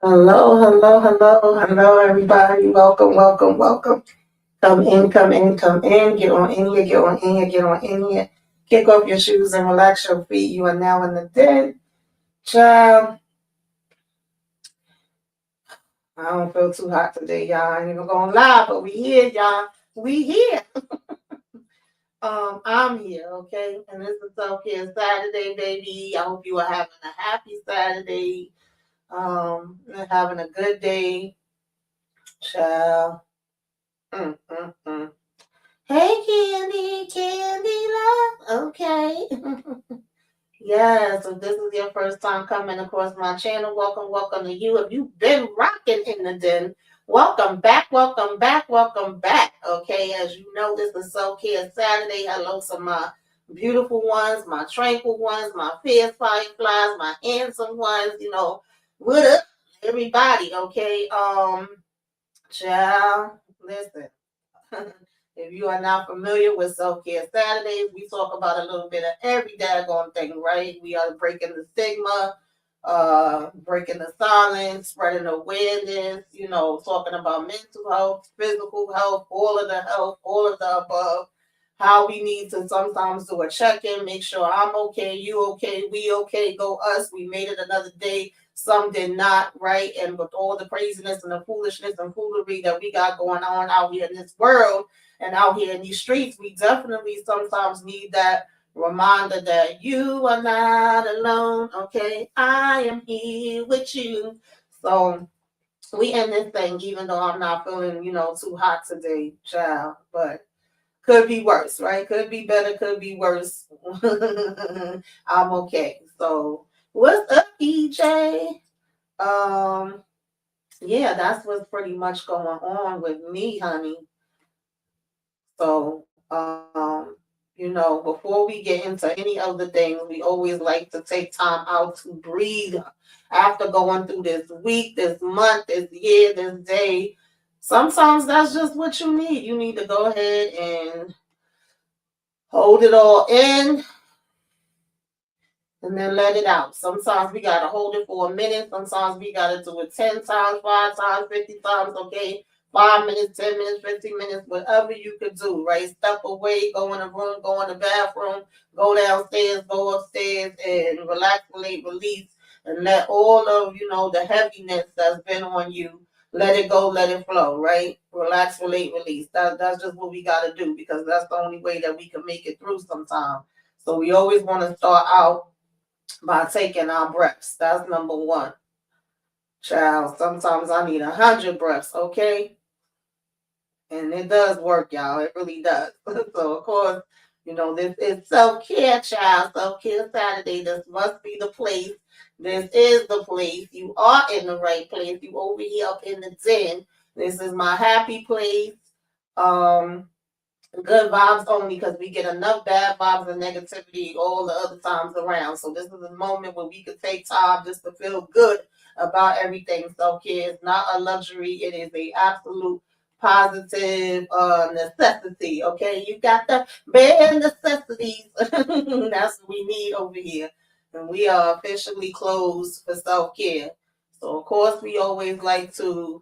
Hello, hello, hello, hello, everybody. Welcome, welcome, welcome. Come in, come in, come in. Get on in here, get on in here, get on in here. Kick off your shoes and relax your feet. You are now in the den. Child, I don't feel too hot today, y'all. I ain't even gonna lie, but we here, y'all. We here. I'm here, okay? And this is Selfcare Saturday, baby. I hope you are having a happy Saturday. And having a good day. Child. Mm. Hey, Candy, Candy Love. Okay. Yes, if this is your first time coming across my channel, welcome, welcome to you. If you've been rocking in the den, welcome back, welcome back, welcome back. Okay, as you know, this is Self Care Saturday. Hello to my beautiful ones, my tranquil ones, my fierce fireflies, my handsome ones. What up, everybody? Okay, child, listen. If you are not familiar with Self Care Saturdays, we talk about a little bit of every daggone thing, right? We are breaking the stigma, breaking the silence, spreading awareness, talking about mental health, physical health, all of the above. How we need to sometimes do a check in, make sure I'm okay, you okay, we okay, go us. We made it another day. Some did not, right? And with all the craziness and the foolishness and foolery that we got going on out here in this world, and out here in these streets, we definitely sometimes need that reminder that you are not alone. Okay, I am here with you. So we end this thing, even though I'm not feeling, too hot today, child. But could be worse, right? Could be better, could be worse. I'm okay. So what's up, EJ? Um, yeah, that's what's pretty much going on with me, honey. So, before we get into any of the things, we always like to take time out to breathe after going through this week, this month, this year, this day. Sometimes that's just what you need. You need to go ahead and hold it all in and then let it out. Sometimes we got to hold it for a minute. Sometimes we got to do it 10 times, 5 times, 50 times, okay? 5 minutes, 10 minutes, 15 minutes, whatever you could do, right? Step away, go in the room, go in the bathroom, go downstairs, go upstairs, and relax, relate, release, and let all of, the heaviness that's been on you, let it go, let it flow, right? Relax, relate, release. That's just what we got to do because that's the only way that we can make it through sometimes. So we always want to start out by taking our breaths. That's number one. Child, sometimes I need 100 breaths, okay? And it does work, y'all. It really does. So, of course, this is self-care, child. Self-care Saturday. This must be the place. This is the place. You are in the right place. You over here up in the den. This is my happy place. Um, Good vibes only because we get enough bad vibes and negativity all the other times around. So this is a moment where we could take time just to feel good about everything. Self-care is not a luxury. It is a absolute positive necessity. Okay, you got the bare necessities. That's what we need over here. And we are officially closed for self-care. So of course we always like to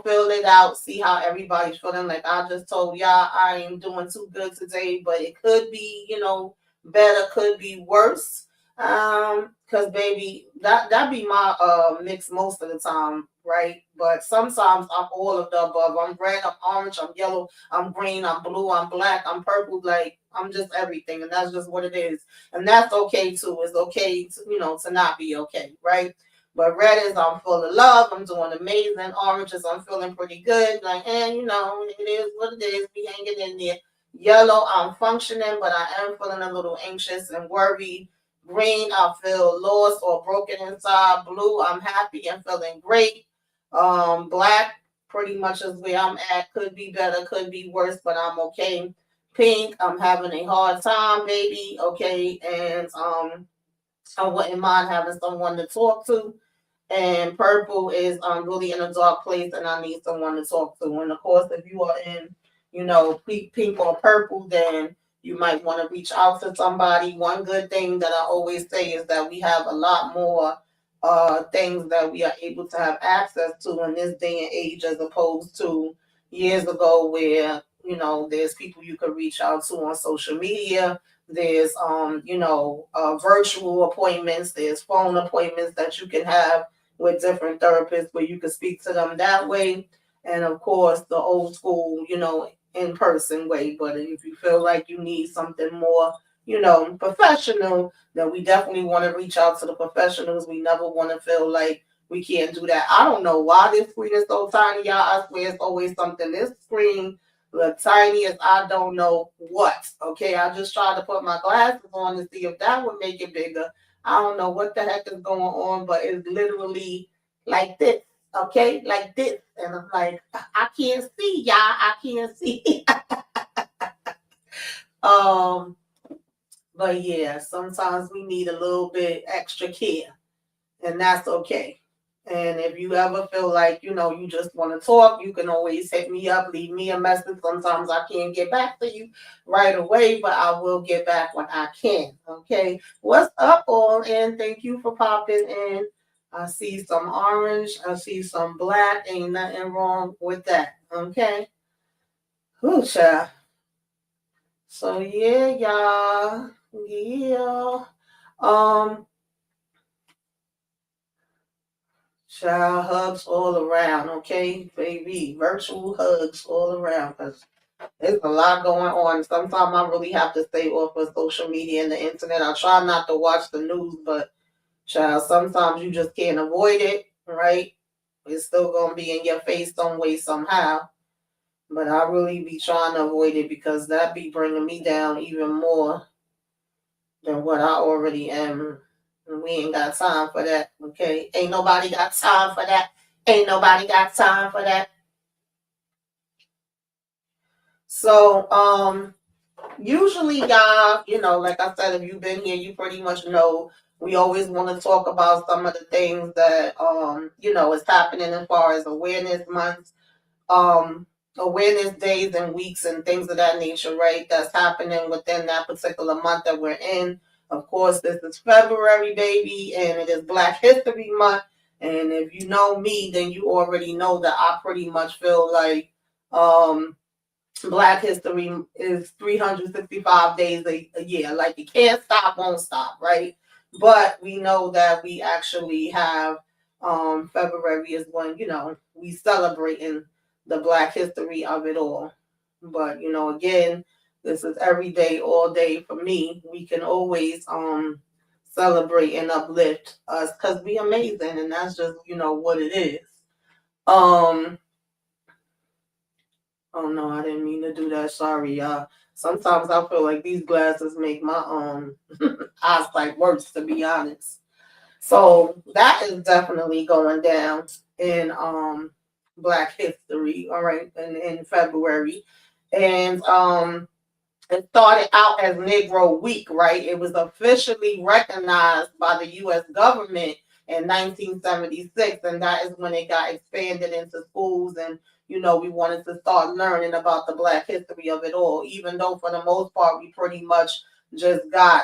fill it out, see how everybody's feeling. Like I just told y'all, I ain't doing too good today, but it could be, better, could be worse. Cause baby, that be my mix most of the time, right? But sometimes I'm all of the above. I'm red, I'm orange, I'm yellow, I'm green, I'm blue, I'm black, I'm purple, like I'm just everything, and that's just what it is. And that's okay too. It's okay to, to not be okay, right? But red is I'm full of love. I'm doing amazing. Orange is I'm feeling pretty good. Like, and it is what it is. We hanging in there. Yellow, I'm functioning, but I am feeling a little anxious and worried. Green, I feel lost or broken inside. Blue, I'm happy and feeling great. Black, pretty much is where I'm at. Could be better, could be worse, but I'm okay. Pink, I'm having a hard time, baby. Okay, and I wouldn't mind having someone to talk to. And purple is really in a dark place and I need someone to talk to. And of course, if you are in, pink or purple, then you might want to reach out to somebody. One good thing that I always say is that we have a lot more things that we are able to have access to in this day and age, as opposed to years ago where, there's people you could reach out to on social media. There's virtual appointments, there's phone appointments that you can have with different therapists where you can speak to them that way. And of course the old school, in person way. But if you feel like you need something more, professional, then we definitely want to reach out to the professionals. We never want to feel like we can't do that. I don't know why this screen is so tiny, y'all. I swear it's always something. This screen, the tiniest, I don't know what. Okay, I just tried to put my glasses on to see if that would make it bigger. I don't know what the heck is going on, but it's literally like this. Okay, like this. And I'm like, I can't see, y'all. I can't see. um, but yeah, sometimes we need a little bit extra care, and that's okay. And if you ever feel like, you just want to talk, you can always hit me up, leave me a message. Sometimes I can't get back to you right away, but I will get back when I can. Okay. What's up, all? And thank you for popping in. I see some orange. I see some black. Ain't nothing wrong with that. Okay. Whew, child. So yeah, y'all. Yeah. Um, Child, hugs all around, okay, baby? Virtual hugs all around, because there's a lot going on. Sometimes I really have to stay off of social media and the internet. I try not to watch the news, but child, sometimes you just can't avoid it, right? It's still gonna be in your face some way, somehow. But I really be trying to avoid it because that be bringing me down even more than what I already am. And we ain't got time for that, okay? Ain't nobody got time for that. Ain't nobody got time for that. So, usually, y'all, like I said, if you've been here, you pretty much know we always want to talk about some of the things that, is happening as far as awareness months, um, awareness days and weeks and things of that nature, right? That's happening within that particular month that we're in. Of course, this is February, baby, and it is Black History Month. And if you know me, then you already know that I pretty much feel like, um, Black History is 365 days a year. Like it can't stop, won't stop, right? But we know that we actually have February is when, we celebrating the Black history of it all. But again, this is every day, all day for me. We can always celebrate and uplift us because we amazing, and that's just, what it is. Um Oh no, I didn't mean to do that. Sorry, y'all. Sometimes I feel like these glasses make my eyesight worse, to be honest. So that is definitely going down in Black History, all right, in February. And it started out as Negro Week, right? It was officially recognized by the U.S. government in 1976, and that is when it got expanded into schools. And we wanted to start learning about the Black history of it all, even though for the most part we pretty much just got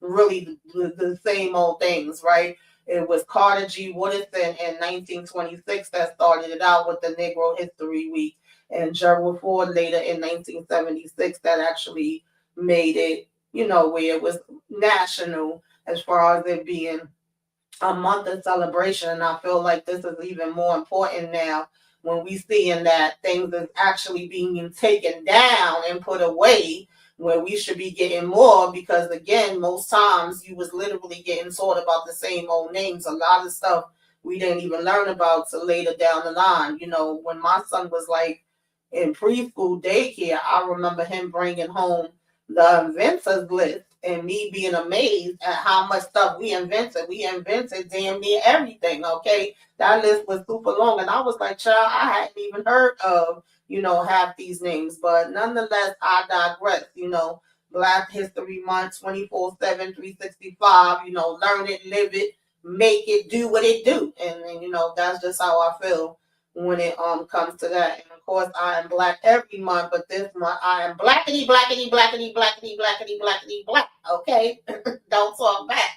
really the same old things, right? It was Carter G. Woodson in 1926 that started it out with the Negro History Week, and Gerald Ford later in 1976 that actually made it, where it was national as far as it being a month of celebration. And I feel like this is even more important now when we seeing that things is actually being taken down and put away where we should be getting more, because again, most times you was literally getting taught about the same old names. A lot of stuff we didn't even learn about till later down the line. When my son was like in preschool daycare, I remember him bringing home the inventors list and me being amazed at how much stuff we invented. We invented damn near everything, okay? That list was super long. And I was like, child, I hadn't even heard of, half these names. But nonetheless, I digress, Black History Month, 24/7, 365, learn it, live it, make it, do what it do. And that's just how I feel when it comes to that. And of course I am black every month, but this month I am blackity blackity blackity blackity blackity blackity black. Okay. Don't talk back.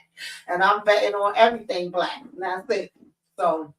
And I'm betting on everything black. And that's it. So,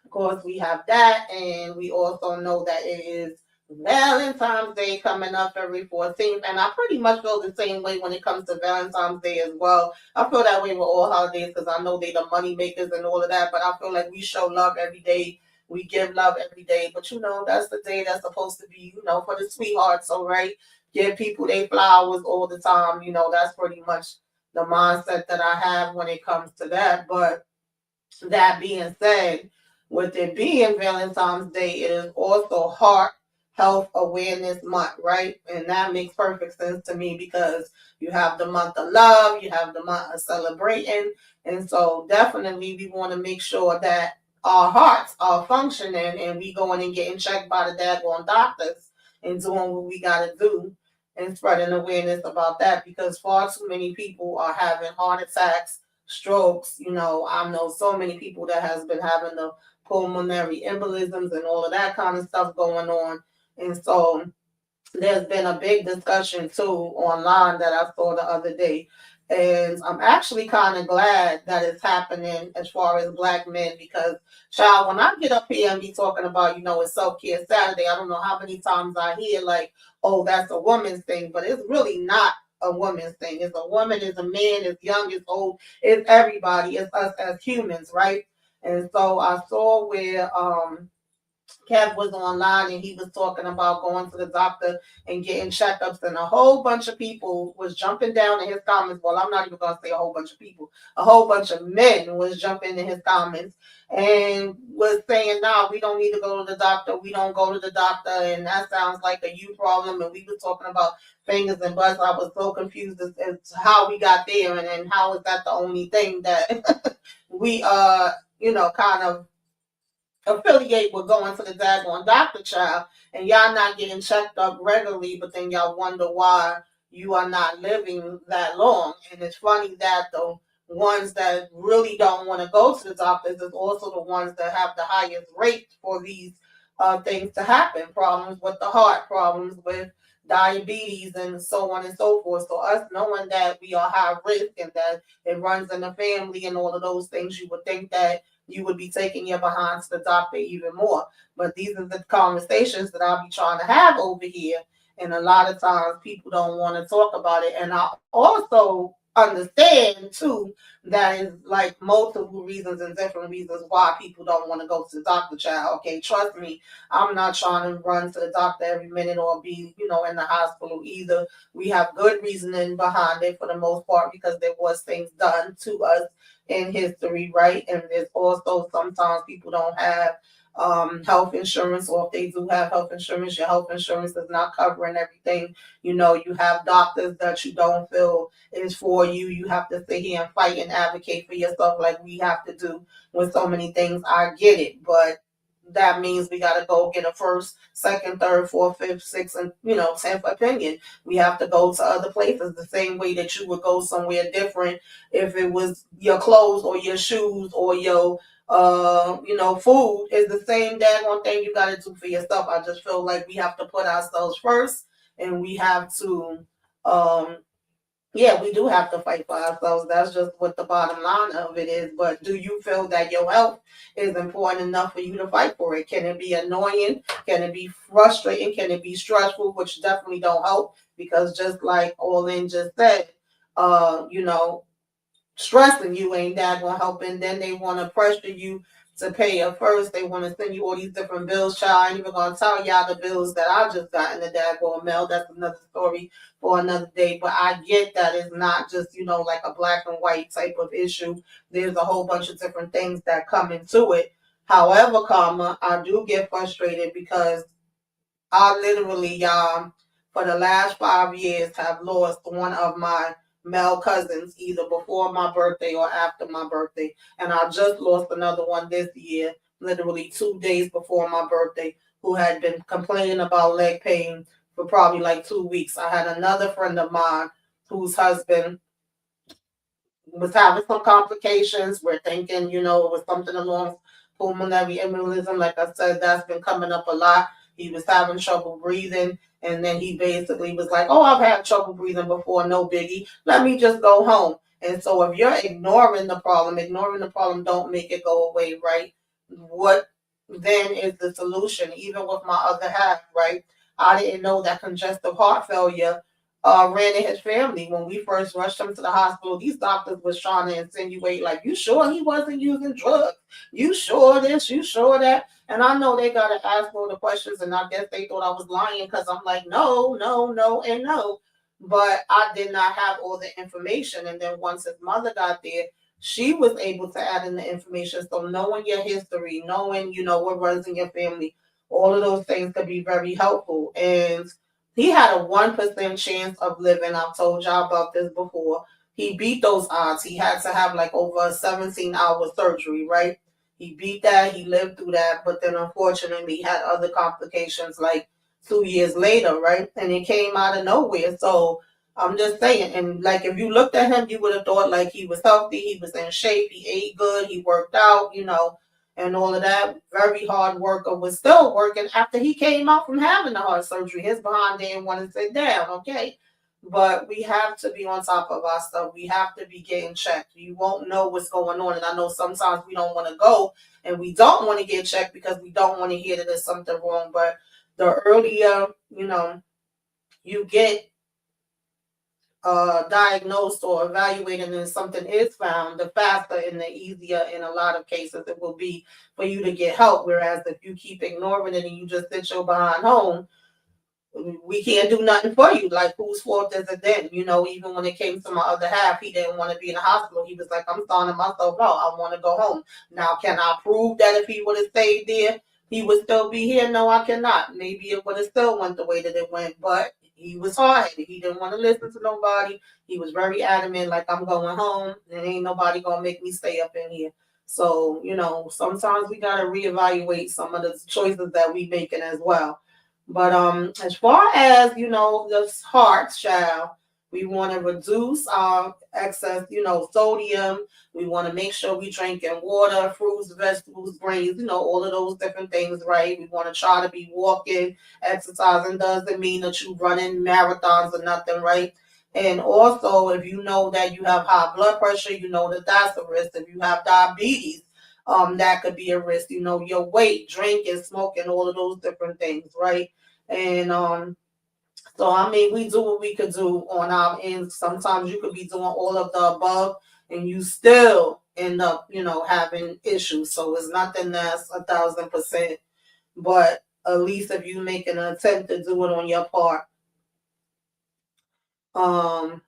of course, we have that. And we also know that it is Valentine's Day coming up February 14th. And I pretty much feel the same way when it comes to Valentine's Day as well. I feel that way with all holidays because I know they the money makers and all of that. But I feel like we show love every day. We give love every day. But, that's the day that's supposed to be, for the sweethearts. So, right? Give people their flowers all the time. That's pretty much the mindset that I have when it comes to that. But that being said, with it being Valentine's Day, it is also Heart Health Awareness Month, right? And that makes perfect sense to me because you have the month of love, you have the month of celebrating. And so definitely we want to make sure that our hearts are functioning and we going and getting checked by the daggone doctors and doing what we got to do and spreading awareness about that because far too many people are having heart attacks, strokes. I know so many people that has been having the pulmonary embolisms and all of that kind of stuff going on. And so there's been a big discussion too online that I saw the other day. And I'm actually kind of glad that it's happening as far as black men because, child, when I get up here and be talking about, it's Self-Care Saturday, I don't know how many times I hear like, oh, that's a woman's thing, but it's really not a woman's thing. It's a woman, it's a man, it's young, it's old, it's everybody, it's us as humans, right? And so I saw where Kev was online and he was talking about going to the doctor and getting checkups, and a whole bunch of people was jumping down in his comments. Well, I'm not even going to say a whole bunch of people. A whole bunch of men was jumping in his comments and was saying, "Nah, we don't need to go to the doctor. We don't go to the doctor, and that sounds like a you problem." And we were talking about fingers and butts. I was so confused as to how we got there, and how is that the only thing that we kind of affiliate with going to the daggone doctor, child, and y'all not getting checked up regularly, but then y'all wonder why you are not living that long. And it's funny that the ones that really don't want to go to the doctors is also the ones that have the highest rate for these things to happen. Problems with the heart, problems with diabetes, and so on and so forth. So us knowing that we are high risk and that it runs in the family and all of those things, you would think that you would be taking your behind to the doctor even more. But these are the conversations that I'll be trying to have over here. And a lot of times people don't want to talk about it. And I also understand too that is like multiple reasons and different reasons why people don't want to go to the doctor, child. Okay, trust me, I'm not trying to run to the doctor every minute or be, in the hospital either. We have good reasoning behind it for the most part because there was things done to us in history, right? And there's also sometimes people don't have health insurance, or if they do have health insurance, your health insurance is not covering everything. You have doctors that you don't feel is for you. You have to sit here and fight and advocate for yourself like we have to do with so many things. I get it, but that means we got to go get a first, second, third, fourth, fifth, sixth, and 10th opinion. We have to go to other places the same way that you would go somewhere different if it was your clothes or your shoes or your food is the same daggone thing you got to do for yourself. I just feel like we have to put ourselves first, and we have to we do have to fight for ourselves. That's just what the bottom line of it is. But do you feel that your health is important enough for you to fight for it? Can it be annoying? Can it be frustrating? Can it be stressful? Which definitely don't help because just like Olin just said, stressing you ain't that gonna help, and then they want to pressure you to pay it first. They want to send you all these different bills, child. I ain't even gonna tell y'all the bills that I just got in the daggone mail. That's another story for another day. But I get that it's not just like a black and white type of issue. There's a whole bunch of different things that come into it. However, I do get frustrated because I literally, y'all, for the last 5 years have lost one of my male cousins either before my birthday or after my birthday. And I just lost another one this year, literally 2 days before my birthday, who had been complaining about leg pain for probably like 2 weeks. I had another friend of mine whose husband was having some complications. We're thinking, it was something along pulmonary embolism. Like I said, that's been coming up a lot. He was having trouble breathing. And then he basically was like, oh, I've had trouble breathing before, no biggie. Let me just go home. And so if you're ignoring the problem don't make it go away, right? What then is the solution? Even with my other half, right? I didn't know that congestive heart failure ran in his family. When we first rushed him to the hospital, these doctors was trying to insinuate, like, you sure he wasn't using drugs? You sure this? You sure that? And I know they got to ask all the questions, and I guess they thought I was lying because I'm like, no, no, no, and no. But I did not have all the information. And then once his mother got there, she was able to add in the information. So knowing your history, knowing, what runs in your family, all of those things could be very helpful. And he had a 1% chance of living. I've told y'all about this before. He beat those odds. He had to have like over a 17-hour surgery, right? He beat that. He lived through that. But then unfortunately, he had other complications like 2 years later, right? And it came out of nowhere. So I'm just saying, and like if you looked at him, you would have thought like he was healthy, he was in shape, he ate good, he worked out, and all of that. Very hard worker, was still working after he came out from having the heart surgery. His behind didn't want to sit down, okay? But we have to be on top of our stuff. We have to be getting checked. You won't know what's going on. And I know sometimes we don't want to go and we don't want to get checked because we don't want to hear that there's something wrong. But the earlier, you get diagnosed or evaluated and something is found, the faster and the easier in a lot of cases it will be for you to get help. Whereas if you keep ignoring it and you just sit your behind home, we can't do nothing for you. Like, whose fault is it then? Even when it came to my other half, he didn't want to be in the hospital. He was like, I'm signing myself out. I want to go home. Now, can I prove that if he would have stayed there, he would still be here? No, I cannot. Maybe it would have still went the way that it went, but he was hard-headed. He didn't want to listen to nobody. He was very adamant, like, I'm going home, and ain't nobody going to make me stay up in here. So, sometimes we got to reevaluate some of the choices that we making as well. But as far as the heart, child, we want to reduce our excess, sodium. We want to make sure we drinking water, fruits, vegetables, grains, all of those different things, right? We want to try to be walking, exercising. Doesn't mean that you running marathons or nothing, right? And also, if you know that you have high blood pressure, you know that that's a risk. If you have diabetes, that could be a risk. Your weight, drinking, smoking, all of those different things, right? And so I mean, we do what we could do on our end. Sometimes you could be doing all of the above, and you still end up, having issues. So it's nothing that's 1,000%, but at least if you make an attempt to do it on your part, um,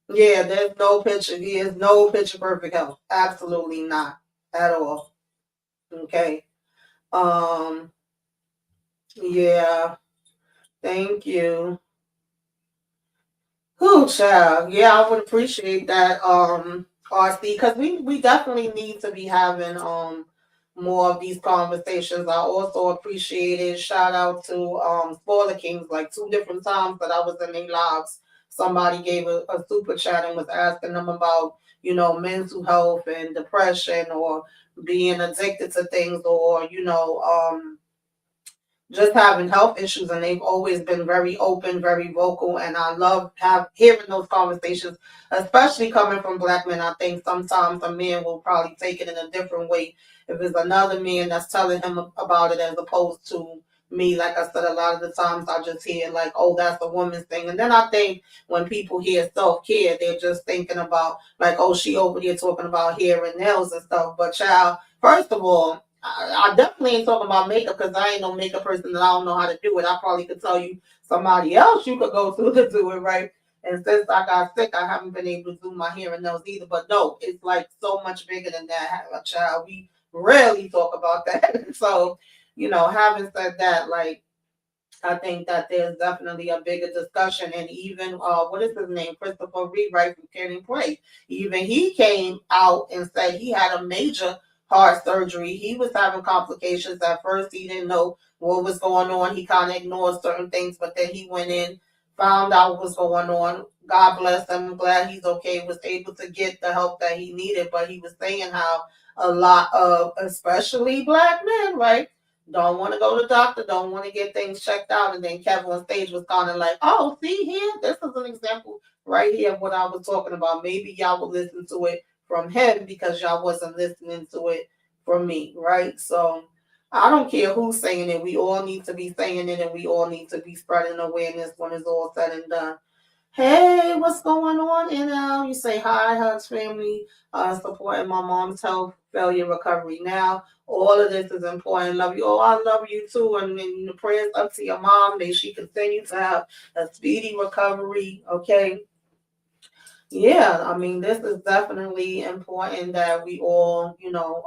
yeah, there's no picture. There's no picture perfect health. Absolutely not at all. Okay. Um, yeah. Thank you. Oh, child. Yeah, I would appreciate that, RC, because we definitely need to be having more of these conversations. I also appreciated shout out to Spoiler Kings, like 2 different times that I was in their lives. Somebody gave a super chat and was asking them about, mental health and depression or being addicted to things or, just having health issues, and they've always been very open, very vocal, and I love hearing those conversations, especially coming from Black men. I think sometimes a man will probably take it in a different way if it's another man that's telling him about it as opposed to me. Like I said, a lot of the times I just hear like, oh, that's a woman's thing. And then I think when people hear self-care, they're just thinking about like, oh, she over there talking about hair and nails and stuff. But child, first of all, I definitely ain't talking about makeup because I ain't no makeup person and I don't know how to do it. I probably could tell you somebody else you could go to do it, right? And since I got sick, I haven't been able to do my hair and nails either. But no, it's like so much bigger than that. Have a child. We rarely talk about that. So, having said that, like I think that there's definitely a bigger discussion, and even what is his name, Christopher Reeve, right from Keepng. Even he came out and said he had a major heart surgery. He was having complications. At first, he didn't know what was going on. He kind of ignored certain things, but then he went in, found out what was going on. God bless him. I'm glad he's okay. Was able to get the help that he needed, but he was saying how a lot of, especially Black men, right? Don't want to go to the doctor, don't want to get things checked out. And then Kevin on stage was kind of like, oh, see here, this is an example. right here what I was talking about. Maybe y'all will listen to it from him because y'all wasn't listening to it from me, right? So I don't care who's saying it. We all need to be saying it, and we all need to be spreading awareness when it's all said and done. Hey, what's going on, NL? You say hi, Hugs family, supporting my mom's health, failure, recovery now. All of this is important. Love you. Oh, I love you too. And the prayers up to your mom. May she continue to have a speedy recovery. Okay. Yeah, I mean, this is definitely important that we all,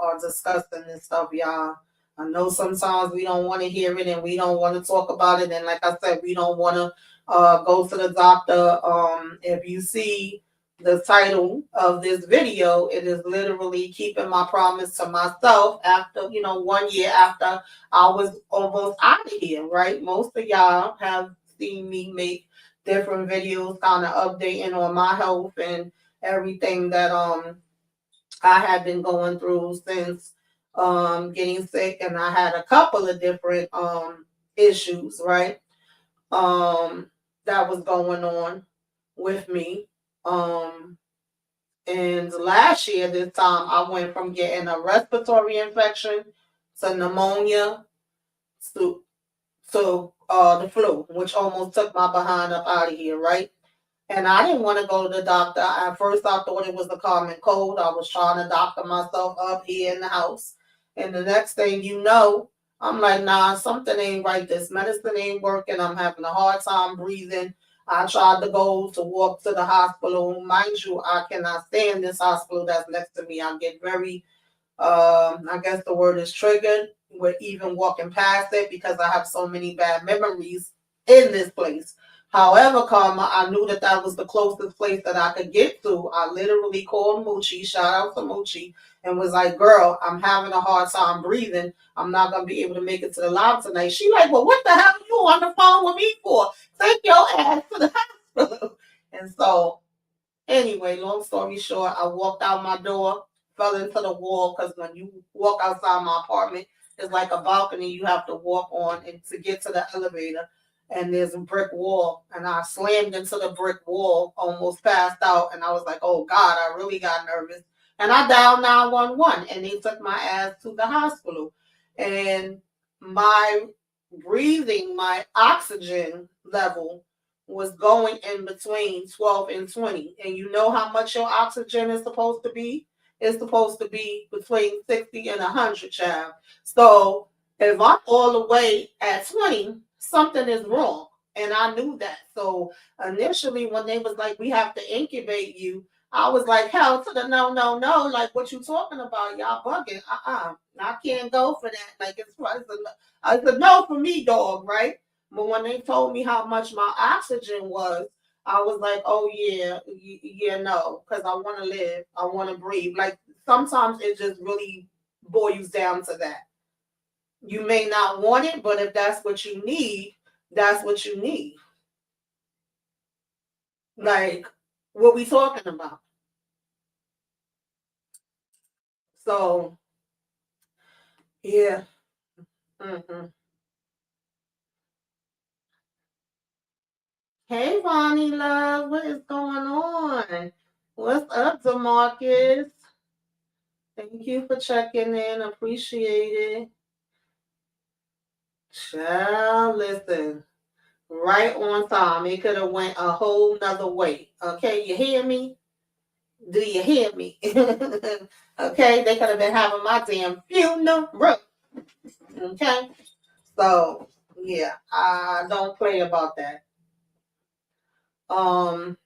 are discussing this stuff, y'all. I know sometimes we don't want to hear it and we don't want to talk about it. And like I said, we don't want to go to the doctor. If you see the title of this video, it is literally keeping my promise to myself after, 1 year after I was almost out of here, right? Most of y'all have seen me make different videos kind of updating on my health and everything that I had been going through since getting sick, and I had a couple of different issues, right? That was going on with me. And last year this time I went from getting a respiratory infection to pneumonia to the flu, which almost took my behind up out of here, right? And I didn't want to go to the doctor. At first, I thought it was a common cold. I was trying to doctor myself up here in the house. And the next thing you know, I'm like, nah, something ain't right. This medicine ain't working. I'm having a hard time breathing. I tried to go to walk to the hospital. Mind you, I cannot stay in this hospital that's next to me. I get very I guess the word is triggered with even walking past it because I have so many bad memories in this place. However, Karma, I knew that that was the closest place that I could get to. I literally called Moochie, shout out to Moochie, and was like, girl, I'm having a hard time breathing. I'm not going to be able to make it to the lab tonight. She like, well, what the hell are you on the phone with me for? Take your ass to the hospital. And so anyway, long story short, I walked out my door, fell into the wall because when you walk outside my apartment, it's like a balcony you have to walk on and to get to the elevator. And there's a brick wall, and I slammed into the brick wall, almost passed out, and I was like, "Oh God!" I really got nervous, and I dialed 911, and they took my ass to the hospital, and my breathing, my oxygen level was going in between 12 and 20. And you know how much your oxygen is supposed to be? It's supposed to be between 60 and 100, child. So if I'm all the way at 20, something is wrong. And I knew that. So initially, when they was like, we have to incubate you, I was like, hell to the no, no, no. Like, what you talking about? Y'all bugging. I can't go for that. Like, it's a no for me, dog, right? But when they told me how much my oxygen was, I was like, oh yeah, yeah, no, because I want to live, I want to breathe. Like sometimes it just really boils down to that. You may not want it, but if that's what you need, that's what you need. Like, what we talking about? So yeah. hmm Hey, Ronnie, love, what is going on? What's up, Demarcus? Thank you for checking in. Appreciate it. Child, listen, right on time. It could have went a whole nother way. Okay, you hear me? Do you hear me? Okay, they could have been having my damn funeral. Okay, so yeah, I don't play about that. Um,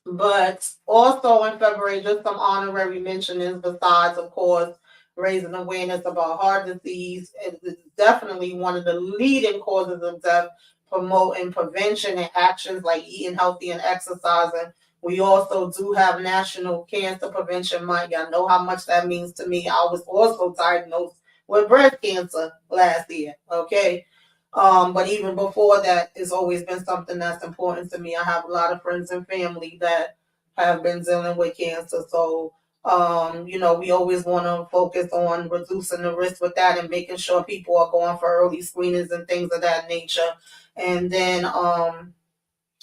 But also in February, just some honorary mentions besides, of course, raising awareness about heart disease. It's definitely one of the leading causes of death, promoting prevention and actions like eating healthy and exercising. We also do have National Cancer Prevention Month. Y'all know how much that means to me. I was also diagnosed with breast cancer last year. Okay. But even before that, it's always been something that's important to me. I have a lot of friends and family that have been dealing with cancer. So, we always want to focus on reducing the risk with that and making sure people are going for early screenings and things of that nature. And then,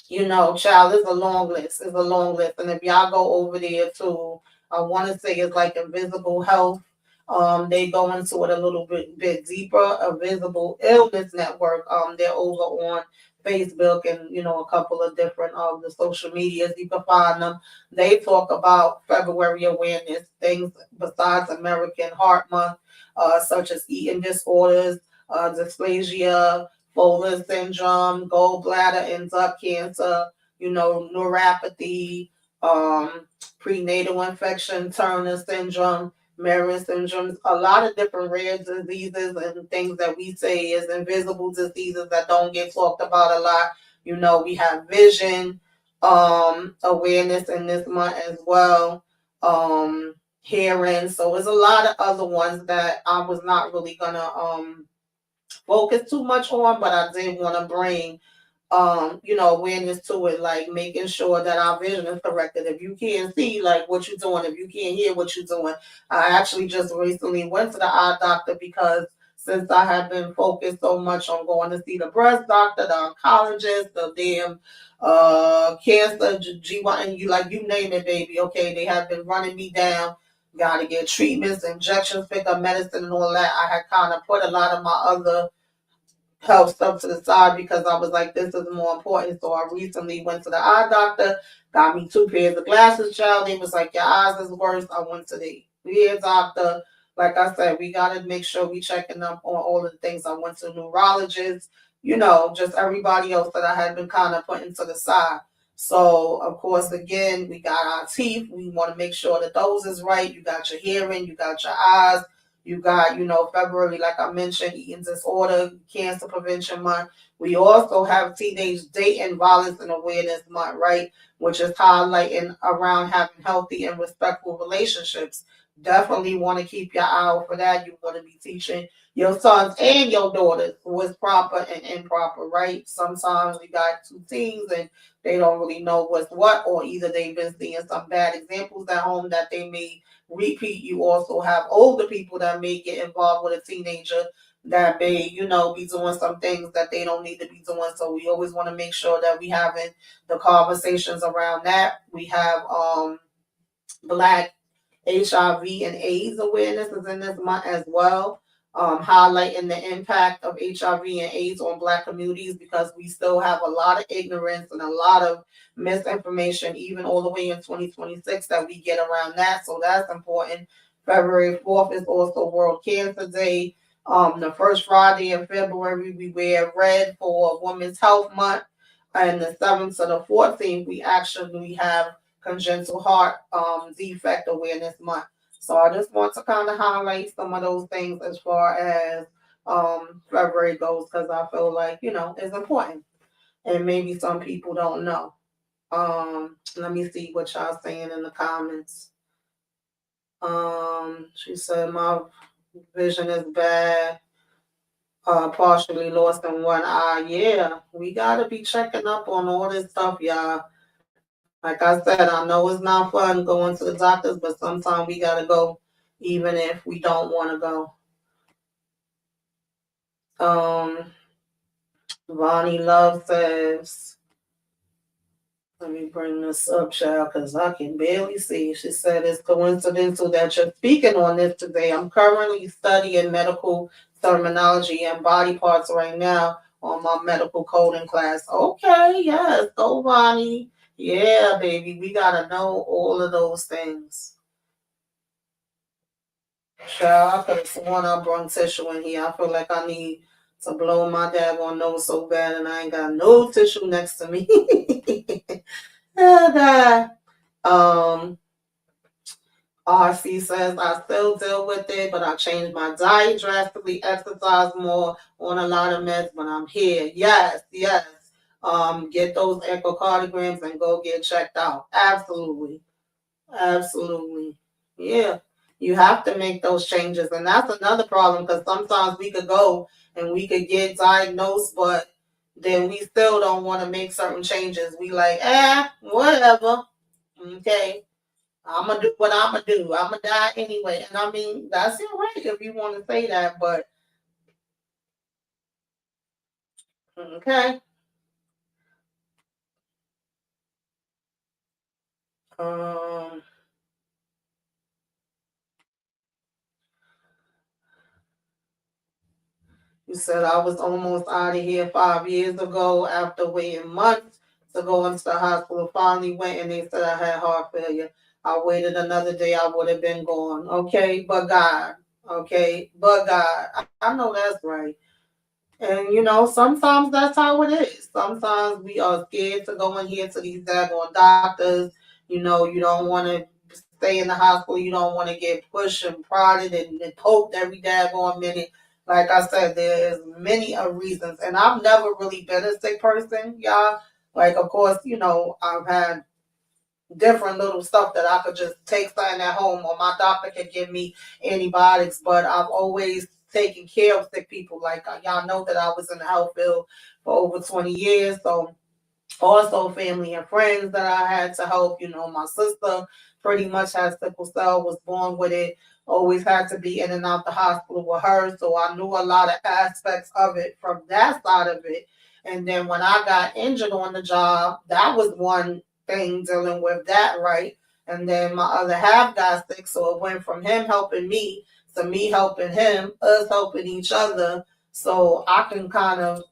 You know, child, it's a long list. It's a long list. And if y'all go over there to, I want to say it's like Invisible Health. They go into it a little bit deeper. A Visible Illness Network. They're over on Facebook and a couple of different of the social medias. You can find them. They talk about February awareness things besides American Heart Month, such as eating disorders, dysplasia, Fowler syndrome, gallbladder and duct cancer, neuropathy, prenatal infection, Turner syndrome, Marin syndromes, a lot of different rare diseases and things that we say is invisible diseases that don't get talked about a lot. We have vision awareness in this month as well. Hearing. So there's a lot of other ones that I was not really gonna focus too much on, but I did want to bring awareness to it, like making sure that our vision is corrected. If you can't see like what you're doing, if you can't hear what you're doing. I actually just recently went to the eye doctor because since I have been focused so much on going to see the breast doctor, the oncologist, the damn cancer, GYN, you like you name it, baby. Okay, they have been running me down. Gotta get treatments, injections, pick up medicine and all that. I had kind of put a lot of my other health stuff to the side because I was like, this is more important. So I recently went to the eye doctor, got me 2 pairs of glasses, child. They was like, your eyes is worse. I went to the ear doctor. Like I said, we got to make sure we checking up on all of the things. I went to a neurologist, just everybody else that I had been kind of putting to the side. So, of course, again, we got our teeth. We want to make sure that those is right. You got your hearing, you got your eyes, you got, February, like I mentioned, eating disorder, cancer prevention month. We also have teenage dating violence and awareness month, right? Which is highlighting around having healthy and respectful relationships. Definitely want to keep your eye out for that. You want to be teaching your sons and your daughters what's proper and improper, right? Sometimes we got two teens and they don't really know what's what, or either they've been seeing some bad examples at home that they may repeat. You also have older people that may get involved with a teenager that may, be doing some things that they don't need to be doing. So we always want to make sure that we having the conversations around that. We have Black HIV and AIDS awareness is in this month as well, highlighting the impact of HIV and AIDS on Black communities because we still have a lot of ignorance and a lot of misinformation, even all the way in 2026, that we get around that. So that's important. February 4th is also World Cancer Day. The first Friday in February, we wear red for Women's Health Month. And the 7th to the 14th, we actually have Congenital Heart Defect Awareness Month. So I just want to kind of highlight some of those things as far as February goes because I feel like, it's important. And maybe some people don't know. Let me see what y'all saying in the comments. She said my vision is bad. Partially lost in one eye. Yeah, we gotta be checking up on all this stuff, y'all. Like I said, I know it's not fun going to the doctors, but sometimes we gotta go, even if we don't want to go. Vonnie Love says, let me bring this up, child, because I can barely see. She said it's coincidental that you're speaking on this today. I'm currently studying medical terminology and body parts right now on my medical coding class. Okay, yes, go, Vonnie. Yeah, baby, we gotta know all of those things. Child, I could have sworn I brought tissue in here. I feel like I need to blow my daggone nose so bad, and I ain't got no tissue next to me. Oh, God. Um, RC says I still deal with it, but I changed my diet drastically, exercise more, on a lot of meds, but I'm here. Yes, yes. Get those echocardiograms and go get checked out. Absolutely. Absolutely. Yeah. You have to make those changes. And that's another problem because sometimes we could go and we could get diagnosed, but then we still don't want to make certain changes. We like, whatever. Okay. I'm going to do what I'm going to do. I'm going to die anyway. And I mean, that's your right if you want to say that, but okay. Um, you said I was almost out of here 5 years ago after waiting months to go into the hospital. Finally went and they said I had heart failure. I waited another day, I would have been gone. Okay, but God. Okay, but God. I know that's right. And sometimes that's how it is. Sometimes we are scared to go in here to these daggone doctors. You don't want to stay in the hospital. You don't want to get pushed and prodded and poked every daggone minute. Like I said, there's many reasons. And I've never really been a sick person, y'all. Like, of course, I've had different little stuff that I could just take something at home, or my doctor could give me antibiotics, but I've always taken care of sick people. Like, y'all know that I was in the health field for over 20 years. So also family and friends that I had to help. My sister pretty much had sickle cell, was born with it, always had to be in and out the hospital with her. So I knew a lot of aspects of it from that side of it. And then when I got injured on the job, that was one thing, dealing with that, right? And then my other half got sick. So it went from him helping me to me helping him, us helping each other. So I can kind of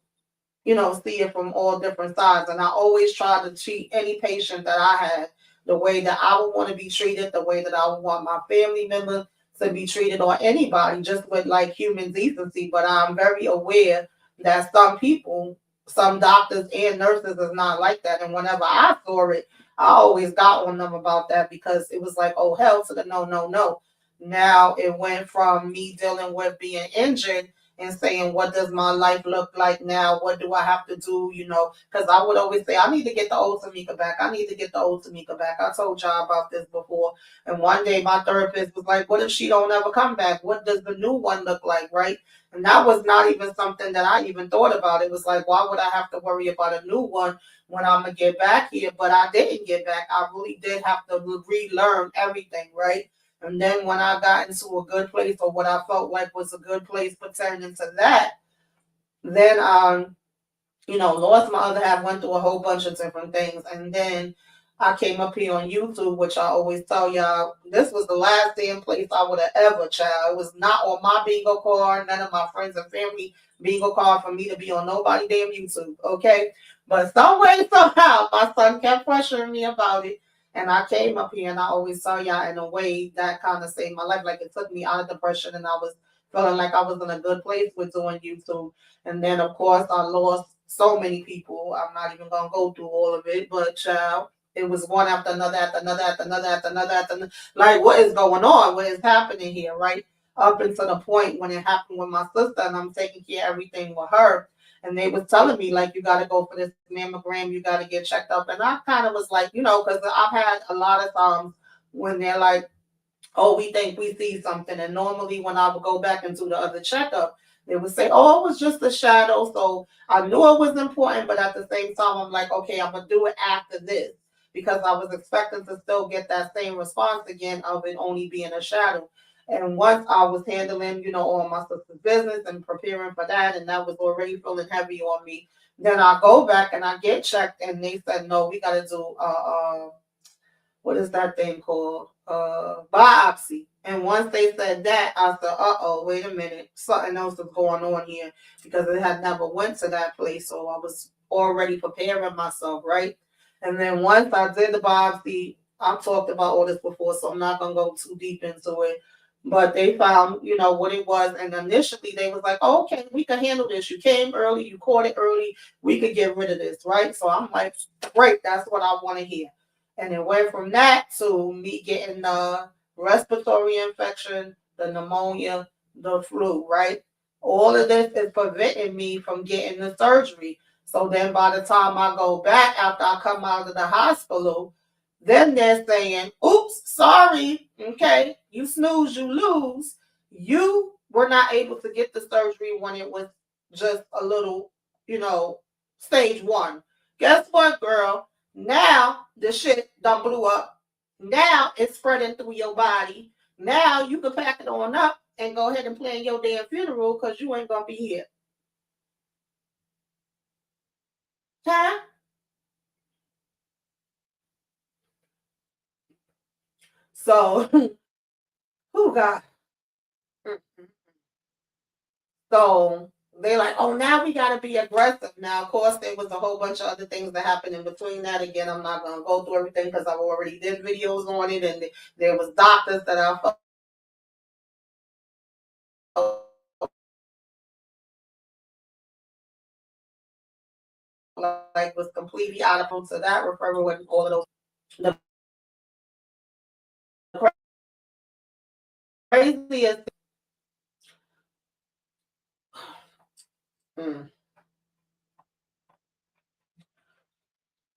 see it from all different sides. And I always try to treat any patient that I had the way that I would want to be treated, the way that I would want my family members to be treated, or anybody, just with like human decency. But I'm very aware that some people, some doctors and nurses is not like that. And whenever I saw it, I always got on them about that, because it was like, oh, hell to the no, no, no. Now it went from me dealing with being injured and saying, what does my life look like now? What do I have to do? Because I would always say, I need to get the old Tamika back. I need to get the old Tamika back. I told y'all about this before. And one day my therapist was like, what if she don't ever come back? What does the new one look like, right? And that was not even something that I even thought about. It was like, why would I have to worry about a new one when I'm going to get back here? But I didn't get back. I really did have to relearn everything, right? And then when I got into a good place, or what I felt like was a good place pertaining to that, then lost my other half, went through a whole bunch of different things. And then I came up here on YouTube, which I always tell y'all, this was the last damn place I would have ever, child. It was not on my bingo card, none of my friends and family bingo card for me to be on nobody damn YouTube, okay? But some way, somehow, my son kept pressuring me about it. And I came up here, and I always tell y'all, in a way that kind of saved my life. Like, it took me out of depression, and I was feeling like I was in a good place with doing YouTube. And then, of course, I lost so many people. I'm not even gonna go through all of it, but child, it was one after another, after another, after another, after another, after another. Like, what is going on? What is happening here, right? Up until the point when it happened with my sister, and I'm taking care of everything with her. And they was telling me, like, you got to go for this mammogram, you got to get checked up. And I kind of was like, because I've had a lot of times when they're like, oh, we think we see something. And normally when I would go back and do the other checkup, they would say, oh, it was just a shadow. So I knew it was important, but at the same time, I'm like, okay, I'm going to do it after this, because I was expecting to still get that same response again of it only being a shadow. And once I was handling, all my sister's business and preparing for that, and that was already feeling heavy on me, then I go back and I get checked, and they said, no, we got to do what is that thing called? Biopsy. And once they said that, I said, uh-oh, wait a minute. Something else is going on here, because it had never went to that place. So I was already preparing myself, right? And then once I did the biopsy, I've talked about all this before, so I'm not going to go too deep into it. But they found, what it was. And initially they was like, oh, okay, we can handle this. You came early, you caught it early. We could get rid of this, right? So I'm like, great, that's what I want to hear. And it went from that to me getting the respiratory infection, the pneumonia, the flu, right? All of this is preventing me from getting the surgery. So then by the time I go back after I come out of the hospital, then they're saying, oops, sorry, okay, you snooze, you lose. You were not able to get the surgery when it was just a little, stage one. Guess what, girl? Now the shit done blew up. Now it's spreading through your body. Now you can pack it on up and go ahead and plan your damn funeral, because you ain't gonna be here. Huh? So, who got? So they like, oh, now we got to be aggressive. Now, of course, there was a whole bunch of other things that happened in between that. Again, I'm not going to go through everything because I've already did videos on it, and there was doctors that I felt like was completely out of room. So that referral and all of those. The craziest. Hmm.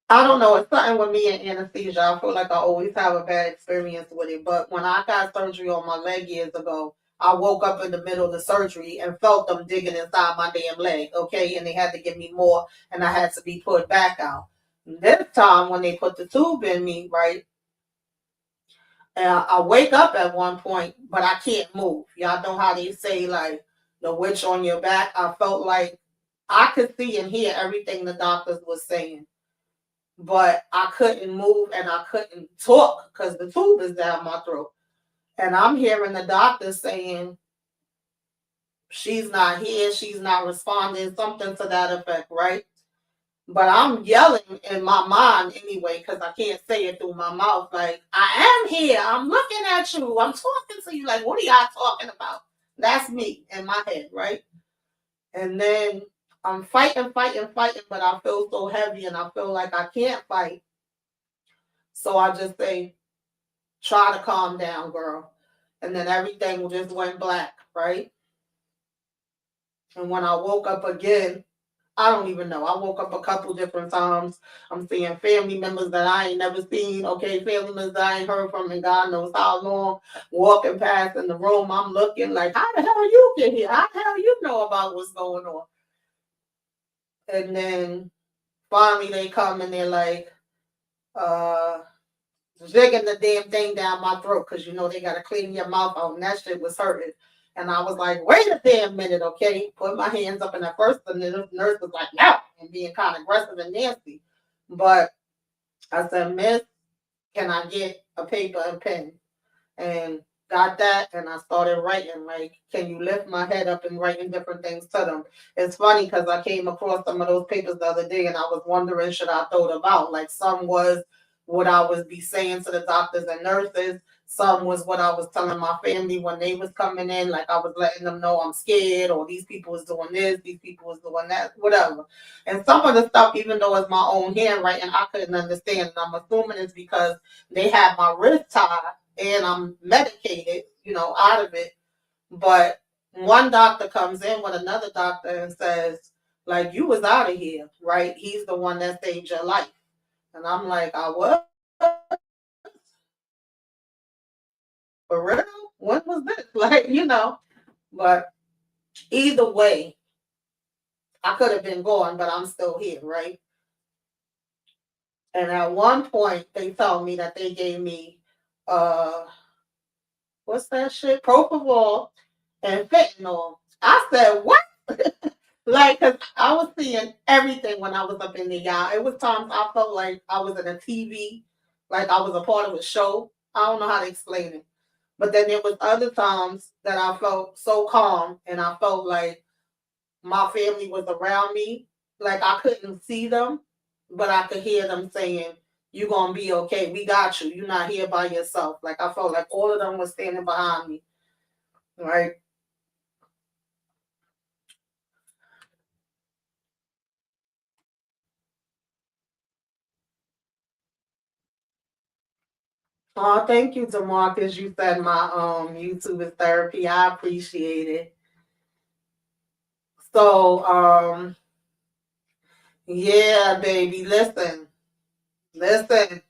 I don't know. It's something with me and anesthesia. I feel like I always have a bad experience with it. But when I got surgery on my leg years ago, I woke up in the middle of the surgery and felt them digging inside my damn leg. Okay. And they had to give me more and I had to be put back out. This time when they put the tube in me, right? And I wake up at one point, but I can't move. Y'all know how they say, like, the witch on your back? I felt like I could see and hear everything the doctors was saying, but I couldn't move and I couldn't talk because the tube is down my throat. And I'm hearing the doctor saying, she's not here, she's not responding, something to that effect, right? But I'm yelling in my mind anyway because I can't say it through my mouth. Like, I am here, I'm looking at you, I'm talking to you. Like, what are y'all talking about? That's me in my head, right? And then I'm fighting, but I feel so heavy and I feel like I can't fight. So I just say, try to calm down, girl. And then everything just went black, right? And when I woke up again, I don't even know. I woke up a couple different times. I'm seeing family members that I ain't never seen. Okay, family members that I ain't heard from in God knows how long. Walking past in the room, I'm looking like, how the hell you get here? How the hell you know about what's going on? And then finally they come and they're like, uh, zigging the damn thing down my throat because you know they gotta clean your mouth out, and that shit was hurting. And I was like, wait a damn minute, okay? Put my hands up, and at first the nurse was like, no, and being kind of aggressive and nasty. But I said, Miss, can I get a paper and pen? And got that, and I started writing. Like, can you lift my head up and writing different things to them? It's funny because I came across some of those papers the other day, and I was wondering should I throw them out. Like, some was what I was be saying to the doctors and nurses. Some was what I was telling my family when they was coming in. Like, I was letting them know I'm scared, or these people was doing this, these people was doing that, whatever. And some of the stuff, even though it's my own handwriting, I couldn't understand. And I'm assuming it's because they had my wrist tied and I'm medicated, out of it. But one doctor comes in with another doctor and says, like, you was out of here, right? He's the one that saved your life. And I'm like, I was? For real? When was this? Like. But either way, I could have been gone, but I'm still here, right? And at one point, they told me that they gave me, uh, what's that shit? Propofol and fentanyl. I said, what? Like, cause I was seeing everything when I was up in the yard. It was times I felt like I was in a TV, like I was a part of a show. I don't know how to explain it. But then there was other times that I felt so calm and I felt like my family was around me. Like I couldn't see them, but I could hear them saying, "You gonna be okay. We got you. You're not here by yourself." Like I felt like all of them was standing behind me. Right. Oh, thank you, Demarcus. You said my YouTube is therapy. I appreciate it. So yeah, baby, listen, listen.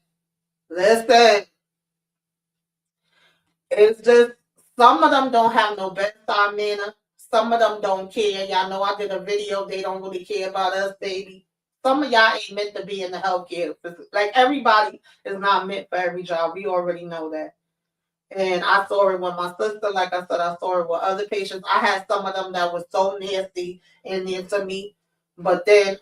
It's just some of them don't have no bedside manner. Some of them don't care. Y'all know I did a video. They don't really care about us, baby. Some of y'all ain't meant to be in the healthcare. Like everybody is not meant for every job. We already know that. And I saw it with my sister. Like I said, I saw it with other patients. I had some of them that was so nasty in there to me. But then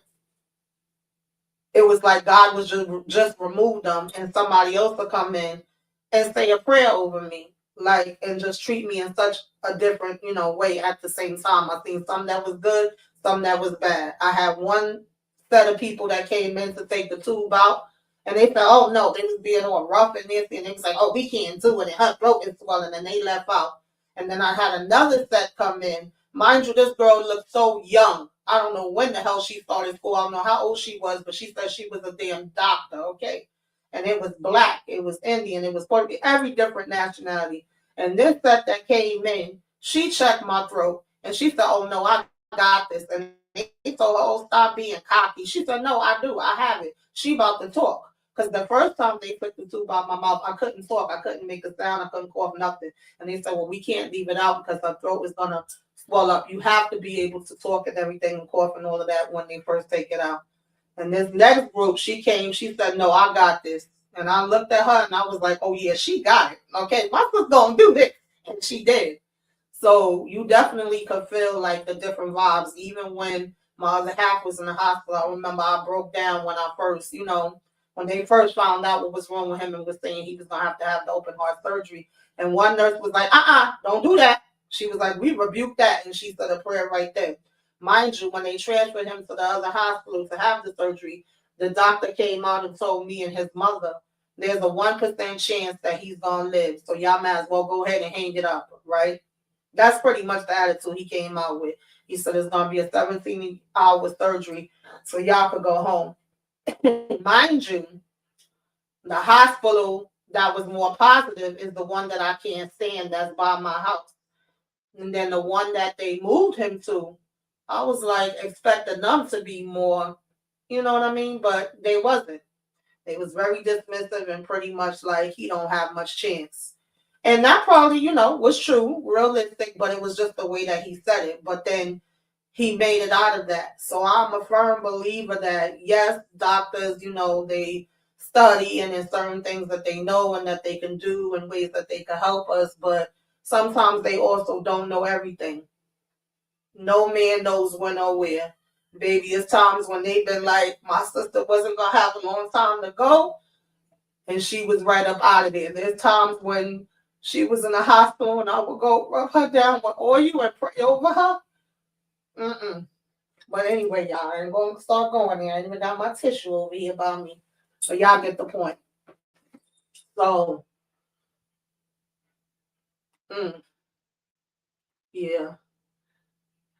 it was like God was just remove them and somebody else will come in and say a prayer over me, like, and just treat me in such a different, way at the same time. I seen some that was good, some that was bad. I had one set of people that came in to take the tube out, and they said, "Oh no," they was being all rough and this, and they was like, "Oh, we can't do it," and her throat is swelling, and they left out. And then I had another set come in. Mind you, this girl looked so young. I don't know when the hell she started school. I don't know how old she was, but she said she was a damn doctor. Okay, and it was black, it was Indian, it was Puerto Rican, every different nationality. And this set that came in, she checked my throat and she said, "Oh no, I got this." And they told her, "Oh, stop being cocky." She said, "No, I do, I have it." She about to talk. Because the first time they put the tube out my mouth, I couldn't talk, I couldn't make a sound, I couldn't cough, nothing. And they said, "Well, we can't leave it out because her throat is gonna swell up. You have to be able to talk and everything and cough and all of that when they first take it out." And this next group, she came, she said, "No, I got this." And I looked at her and I was like, "Oh yeah, she got it. Okay, my sister's gonna do this." And she did. So you definitely could feel like the different vibes, even when my other half was in the hospital. I remember I broke down when I first, when they first found out what was wrong with him and was saying he was gonna have to have the open heart surgery. And one nurse was like, don't do that." She was like, "We rebuke that," and she said a prayer right there. Mind you, when they transferred him to the other hospital to have the surgery, the doctor came out and told me and his mother, "There's a 1% chance that he's gonna live. So y'all might as well go ahead and hang it up," right? That's pretty much the attitude he came out with. He said it's gonna be a 17-hour surgery, so y'all could go home. Mind you, the hospital that was more positive is the one that I can't stand, that's by my house. And then the one that they moved him to, I was like expecting them to be more, you know what I mean? But they wasn't. They was very dismissive and pretty much like he don't have much chance. And that probably, was true, realistic, but it was just the way that he said it. But then he made it out of that. So I'm a firm believer that yes, doctors, they study and there's certain things that they know and that they can do and ways that they can help us, but sometimes they also don't know everything. No man knows when or where. Baby, it's times when they've been like, my sister wasn't gonna have a long time to go, and she was right up out of there. There's times when she was in the hospital and I would go rub her down with oil and pray over her. Mm-mm. But anyway, y'all, I ain't gonna start going there. I ain't even got my tissue over here by me. So y'all get the point. So, mm, yeah.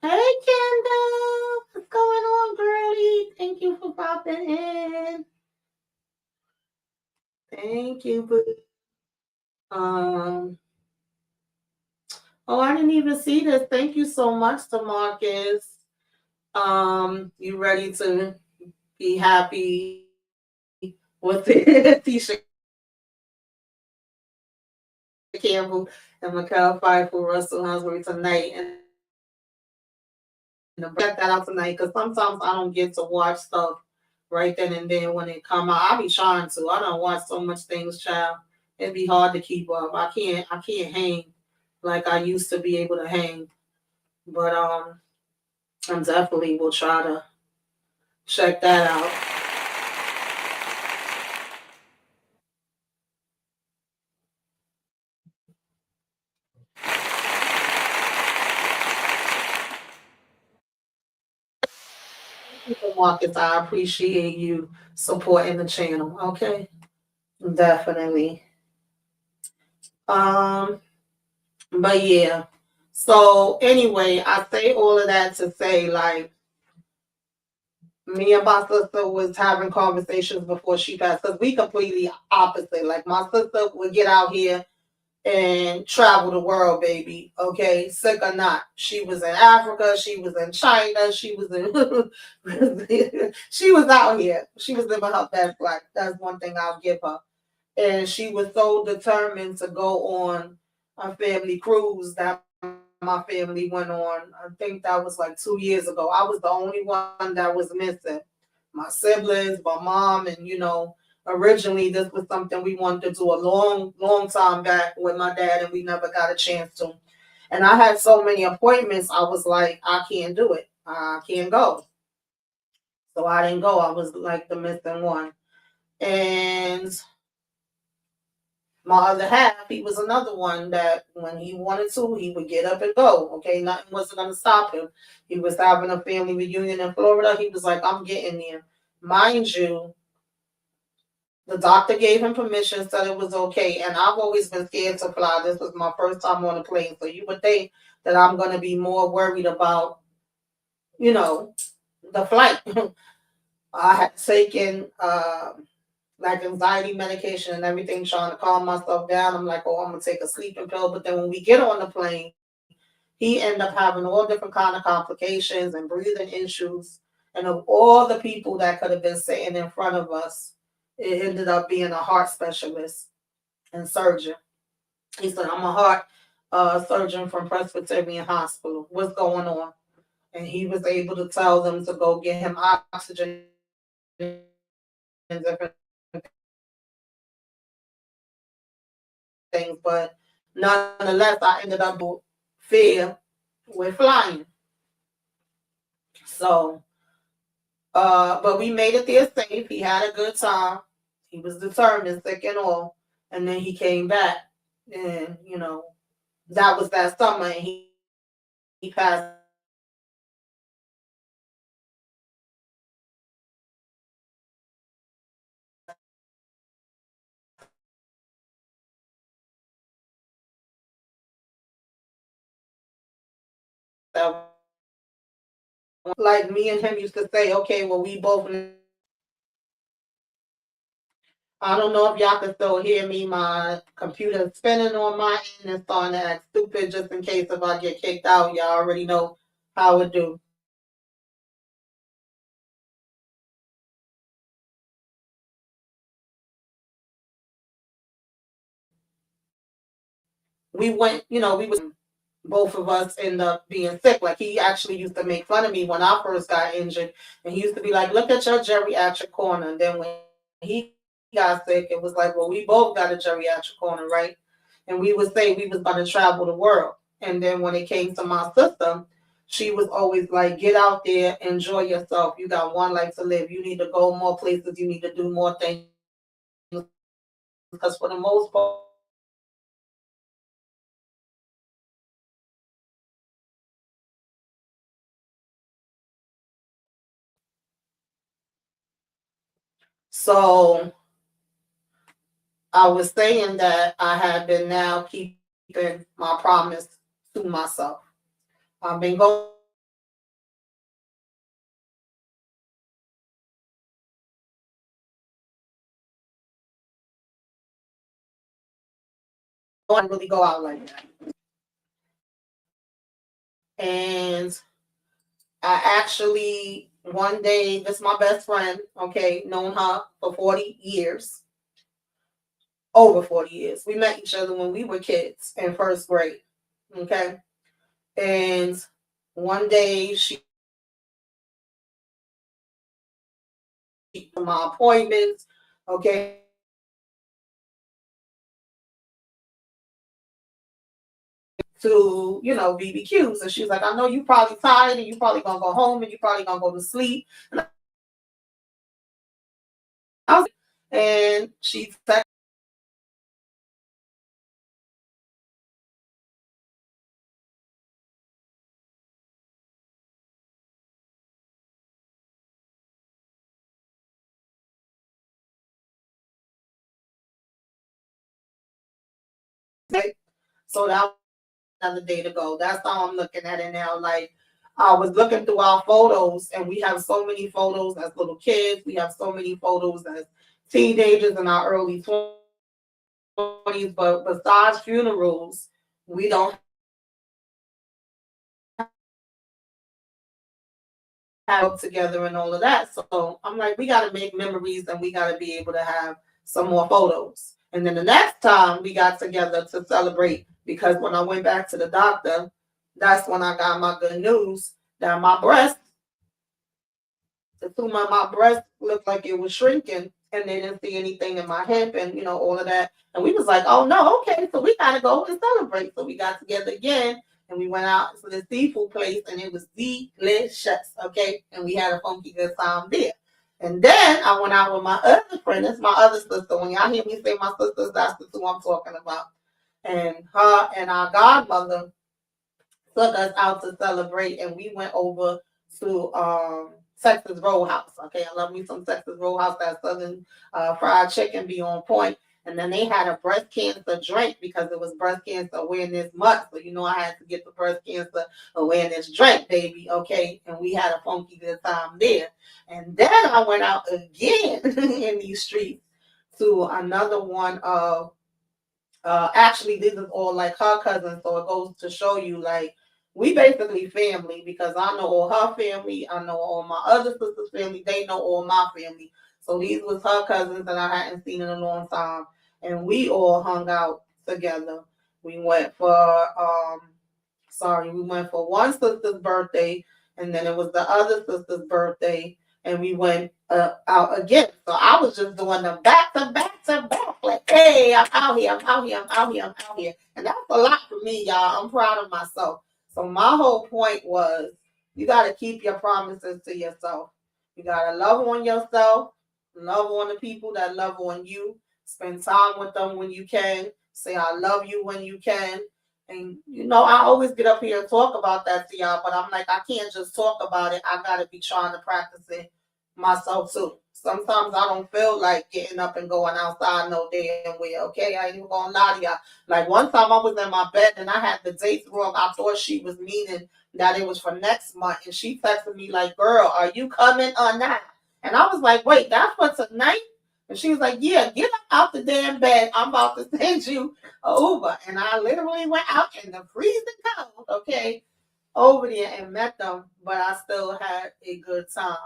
Hey, Kendall. What's going on, girlie? Thank you for popping in. Thank you, boo. Um, oh, I didn't even see this. Thank you so much, Demarcus. You ready to be happy with the Tisha Campbell and Michael Pfeiffer, Russell Hansberry tonight, and check that out tonight because sometimes I don't get to watch stuff right then and then when it come out. I be trying to. I don't watch so much things, child. It'd be hard to keep up. I can't hang like I used to be able to hang. But I definitely will try to check that out. Marcus, I appreciate you supporting the channel. Okay, definitely. Um, but yeah. So anyway, I say all of that to say, like, me and my sister was having conversations before she passed because we completely opposite. Like my sister would get out here and travel the world, baby. Okay, sick or not. She was in Africa. She was in China. She was in. She was out here. She was living her best life. That's one thing I'll give her. And she was so determined to go on a family cruise that my family went on. I think that was like 2 years ago. I was the only one that was missing. My siblings, my mom, and originally this was something we wanted to do a long, long time back with my dad, and we never got a chance to. And I had so many appointments, I was like, I can't do it. I can't go. So I didn't go. I was like the missing one. And my other half, he was another one that when he wanted to, he would get up and go. Okay, nothing wasn't gonna stop him. He was having a family reunion in Florida. He was like, I'm getting there. Mind you, the doctor gave him permission, said it was okay. And I've always been scared to fly. This was my first time on a plane. So you would think that I'm gonna be more worried about, you know, the flight. I had taken like anxiety medication and everything, trying to calm myself down. I'm like, oh, I'm gonna take a sleeping pill. But then when we get on the plane, he ended up having all different kind of complications and breathing issues. And of all the people that could have been sitting in front of us, it ended up being a heart specialist and surgeon. He said, I'm a heart surgeon from Presbyterian Hospital. What's going on? And he was able to tell them to go get him oxygen and different things. But nonetheless, I ended up with fear with flying. So, but we made it there safe. He had a good time. He was determined, sick and all. And then he came back. And, that was that summer. And he passed that. Like me and him used to say, okay, well, we both. I don't know if y'all can still hear me. My computer's spinning on my end and starting to act stupid just in case if I get kicked out. Y'all already know how it do. We went, we was both of us end up being sick. Like he actually used to make fun of me when I first got injured. And he used to be like, look at your geriatric corner. And then when he got sick, it was like, well, we both got a geriatric corner, right? And we would say we was going to travel the world. And then when it came to my sister, she was always like, get out there, enjoy yourself. You got one life to live. You need to go more places. You need to do more things. Because for the most part, so I was saying that I had been now keeping my promise to myself. I've been going to really go out like that. And I actually one day, this is my best friend, okay, known her for 40 years, over 40 years. We met each other when we were kids in first grade. Okay. And one day she my appointments, okay, to, BBQs. And she was like, I know you probably tired and you probably gonna go home and you probably gonna go to sleep. And she said, so that was another day to go. That's how I'm looking at it now. Like I was looking through our photos, and we have so many photos as little kids. We have so many photos as teenagers in our early 20s. But besides funerals, we don't have together and all of that. So I'm like, we got to make memories, and we got to be able to have some more photos. And then the next time we got together to celebrate, because when I went back to the doctor, that's when I got my good news that my breast, the tumor in my breast looked like it was shrinking, and they didn't see anything in my hip and all of that. And we was like, oh no, okay, so we gotta go and celebrate. So we got together again and we went out to the seafood place and it was delicious, okay? And we had a funky good time there. And then I went out with my other friend. It's my other sister. When y'all hear me say my sisters, that's the two I'm talking about. And her and our godmother took us out to celebrate, and we went over to Texas Roadhouse. Okay, I love me some Texas Roadhouse. That Southern fried chicken be on point. And then they had a breast cancer drink because it was breast cancer awareness month. So you know I had to get the breast cancer awareness drink, baby. Okay, and we had a funky good time there. And then I went out again in these streets to another one of actually this is all like her cousins, so it goes to show you like we basically family because I know all her family, I know all my other sisters' family, they know all my family. So these was her cousins that I hadn't seen in a long time, and we all hung out together. We went for we went for one sister's birthday, and then it was the other sister's birthday, and we went out again. So I was just doing them back to back to back, like, hey, I'm out here, I'm out here, I'm out here, I'm out here. And that's a lot for me, y'all. I'm proud of myself. So my whole point was you got to keep your promises to yourself. You got to love on yourself, love on the people that love on you, spend time with them when you can, say I love you when you can. And you know, I always get up here and talk about that to y'all, but I'm like, I can't just talk about it. I gotta be trying to practice it myself too. Sometimes I don't feel like getting up and going outside no damn way. Okay, I ain't even gonna lie to y'all. Like one time I was in my bed and I had the dates wrong. I thought she was meaning that it was for next month, and she texted me like, "Girl, are you coming or not?" And I was like, "Wait, that's for tonight?" And she was like, "Yeah, get up out the damn bed. I'm about to send you a Uber." And I literally went out in the freezing cold, okay, over there and met them, but I still had a good time,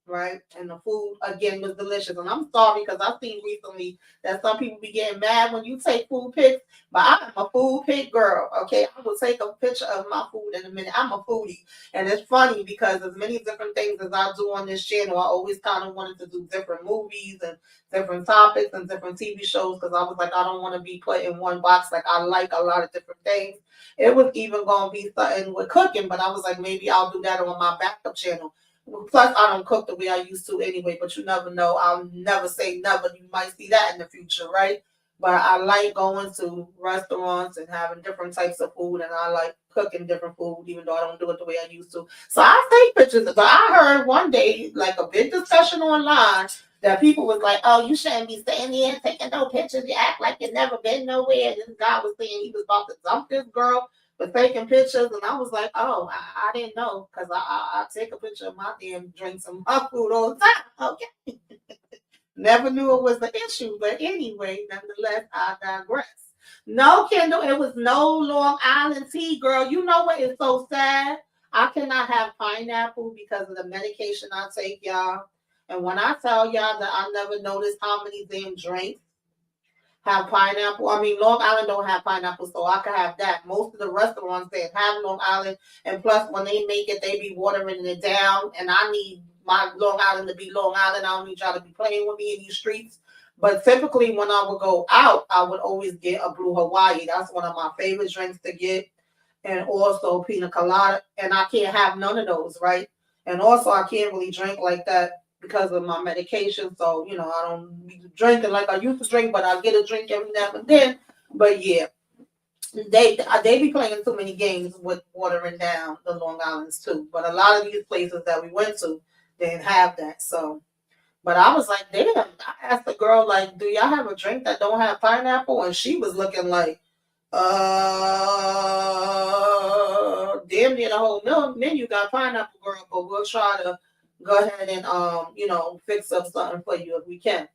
right? And the food again was delicious. And I'm sorry because I've seen recently that some people be getting mad when you take food pics, but I'm a food pic girl, okay? I will take a picture of my food in a minute. I'm a foodie. And it's funny because as many different things as I do on this channel, I always kind of wanted to do different movies and different topics and different TV shows because I was like, I don't want to be put in one box. Like I like a lot of different things. It was even going to be something with cooking, but I was like, maybe I'll do that on my backup channel. Plus, I don't cook the way I used to anyway, but you never know. I'll never say never. You might see that in the future, right? But I like going to restaurants and having different types of food, and I like cooking different food, even though I don't do it the way I used to. So I take pictures. But I heard one day, like a big discussion online, that people was like, "Oh, you shouldn't be staying here taking no pictures. You act like you've never been nowhere." This guy was saying he was about to dump this girl for taking pictures, and I was like, "Oh, I didn't know because I take a picture of my damn drinks and my food all the time." Okay, never knew it was an issue, but anyway, nonetheless, I digress. No, Kendall, it was no Long Island tea, girl. You know what is so sad? I cannot have pineapple because of the medication I take, y'all. And when I tell y'all that I never noticed how many damn drinks have pineapple. I mean, Long Island don't have pineapple, so I could have that. Most of the restaurants that have Long Island, and plus when they make it, they be watering it down. And I need my Long Island to be Long Island. I don't need y'all to be playing with me in these streets. But typically, when I would go out, I would always get a Blue Hawaii. That's one of my favorite drinks to get, and also pina colada. And I can't have none of those, right? And also, I can't really drink like that because of my medication. So, you know, I don't be drinking like I used to drink, but I get a drink every now and then. But yeah, they be playing too many games with watering down the Long Islands too. But a lot of these places that we went to didn't have that. So, but I was like, damn. I asked the girl like, "Do y'all have a drink that don't have pineapple?" And she was looking like, damn near the whole menu got pineapple, girl. But we'll try to go ahead and fix up something for you if we can.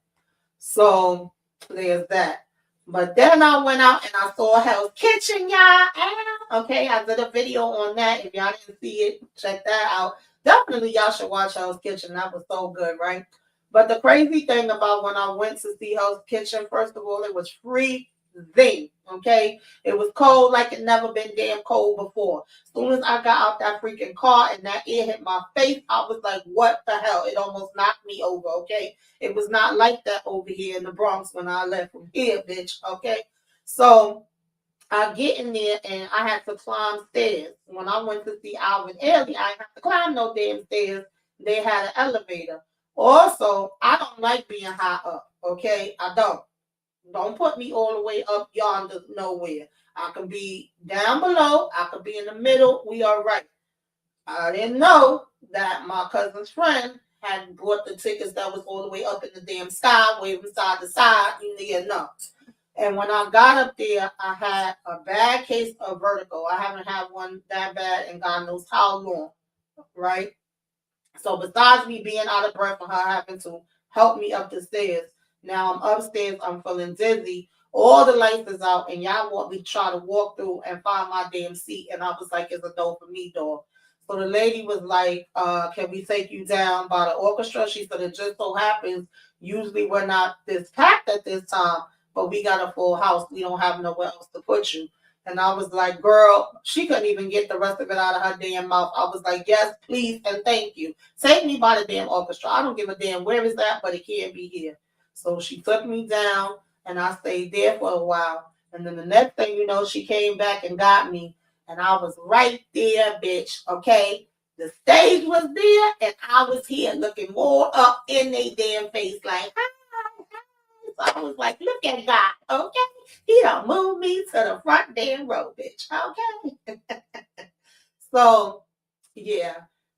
So there's that. But then I went out and I saw Hell's Kitchen, y'all. Okay, I did a video on that. If y'all didn't see it, check that out. Definitely y'all should watch Hell's Kitchen. That was so good, right? But the crazy thing about when I went to see Hell's Kitchen, first of all, it was free thing. Okay, it was cold like it never been damn cold before. As soon as I got out that freaking car and that air hit my face, I was like, "What the hell?" It almost knocked me over. Okay, it was not like that over here in the Bronx when I left from here, bitch. Okay, so I get in there and I had to climb stairs. When I went to see Alvin Ailey, I didn't have to climb no damn stairs. They had an elevator. Also, I don't like being high up. Okay, I don't. Don't put me all the way up yonder nowhere. I can be down below. I could be in the middle. We are right. I didn't know that my cousin's friend had bought the tickets that was all the way up in the damn sky, waving side to side. You didn't know. And when I got up there, I had a bad case of vertigo. I haven't had one that bad in God knows how long, right? So besides me being out of breath and her having to help me up the stairs, now I'm upstairs, I'm feeling dizzy. All the lights is out, and y'all want me to try to walk through and find my damn seat. And I was like, it's a no for me, dog. So the lady was like, can we take you down by the orchestra? She said, it just so happens, usually we're not this packed at this time, but we got a full house. We don't have nowhere else to put you. And I was like, girl, she couldn't even get the rest of it out of her damn mouth. I was like, yes, please, and thank you. Take me by the damn orchestra. I don't give a damn where is that, but it can't be here. So she took me down, and I stayed there for a while. And then the next thing you know, she came back and got me, and I was right there, bitch. Okay, the stage was there, and I was here looking more up in their damn face, like, hi, hi. So I was like, look at God, okay? He done moved me to the front damn row, bitch. Okay. So yeah,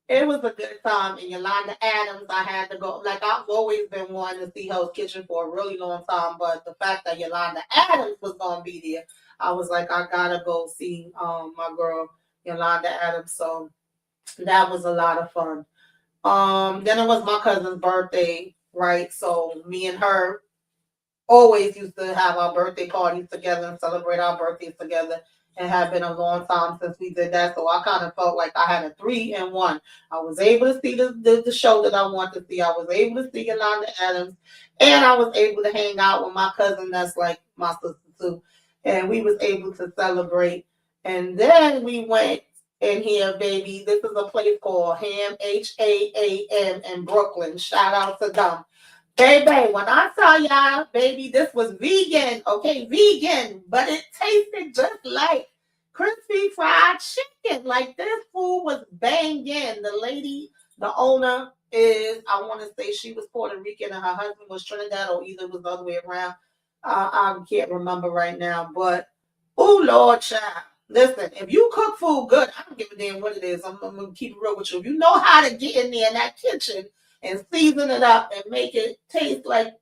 it was a good time. And Yolanda Adams, I had to go. Like I've always been wanting to see Hell's Kitchen for a really long time, but the fact that Yolanda Adams was gonna be there, I was like, I gotta go see my girl Yolanda Adams. So that was a lot of fun. Then it was my cousin's birthday, right? So me and her always used to have our birthday parties together and celebrate our birthdays together. It had been a long time since we did that, so I kind of felt like I had a 3-in-1. I was able to see the show that I wanted to see. I was able to see Yolanda Adams, and I was able to hang out with my cousin that's like my sister too, and we was able to celebrate. And then we went in here, baby. This is a place called Ham HAAM in Brooklyn. Shout out to them. Baby, when I tell y'all, baby, this was vegan, okay, vegan, but it tasted just like crispy fried chicken. Like this food was banging. The lady, the owner is, I want to say she was Puerto Rican and her husband was Trinidad, or either it was the other way around. I can't remember right now, but oh Lord, child. Listen, if you cook food good, I don't give a damn what it is. I'm gonna keep it real with you. If you know how to get in there in that kitchen and season it up and make it taste like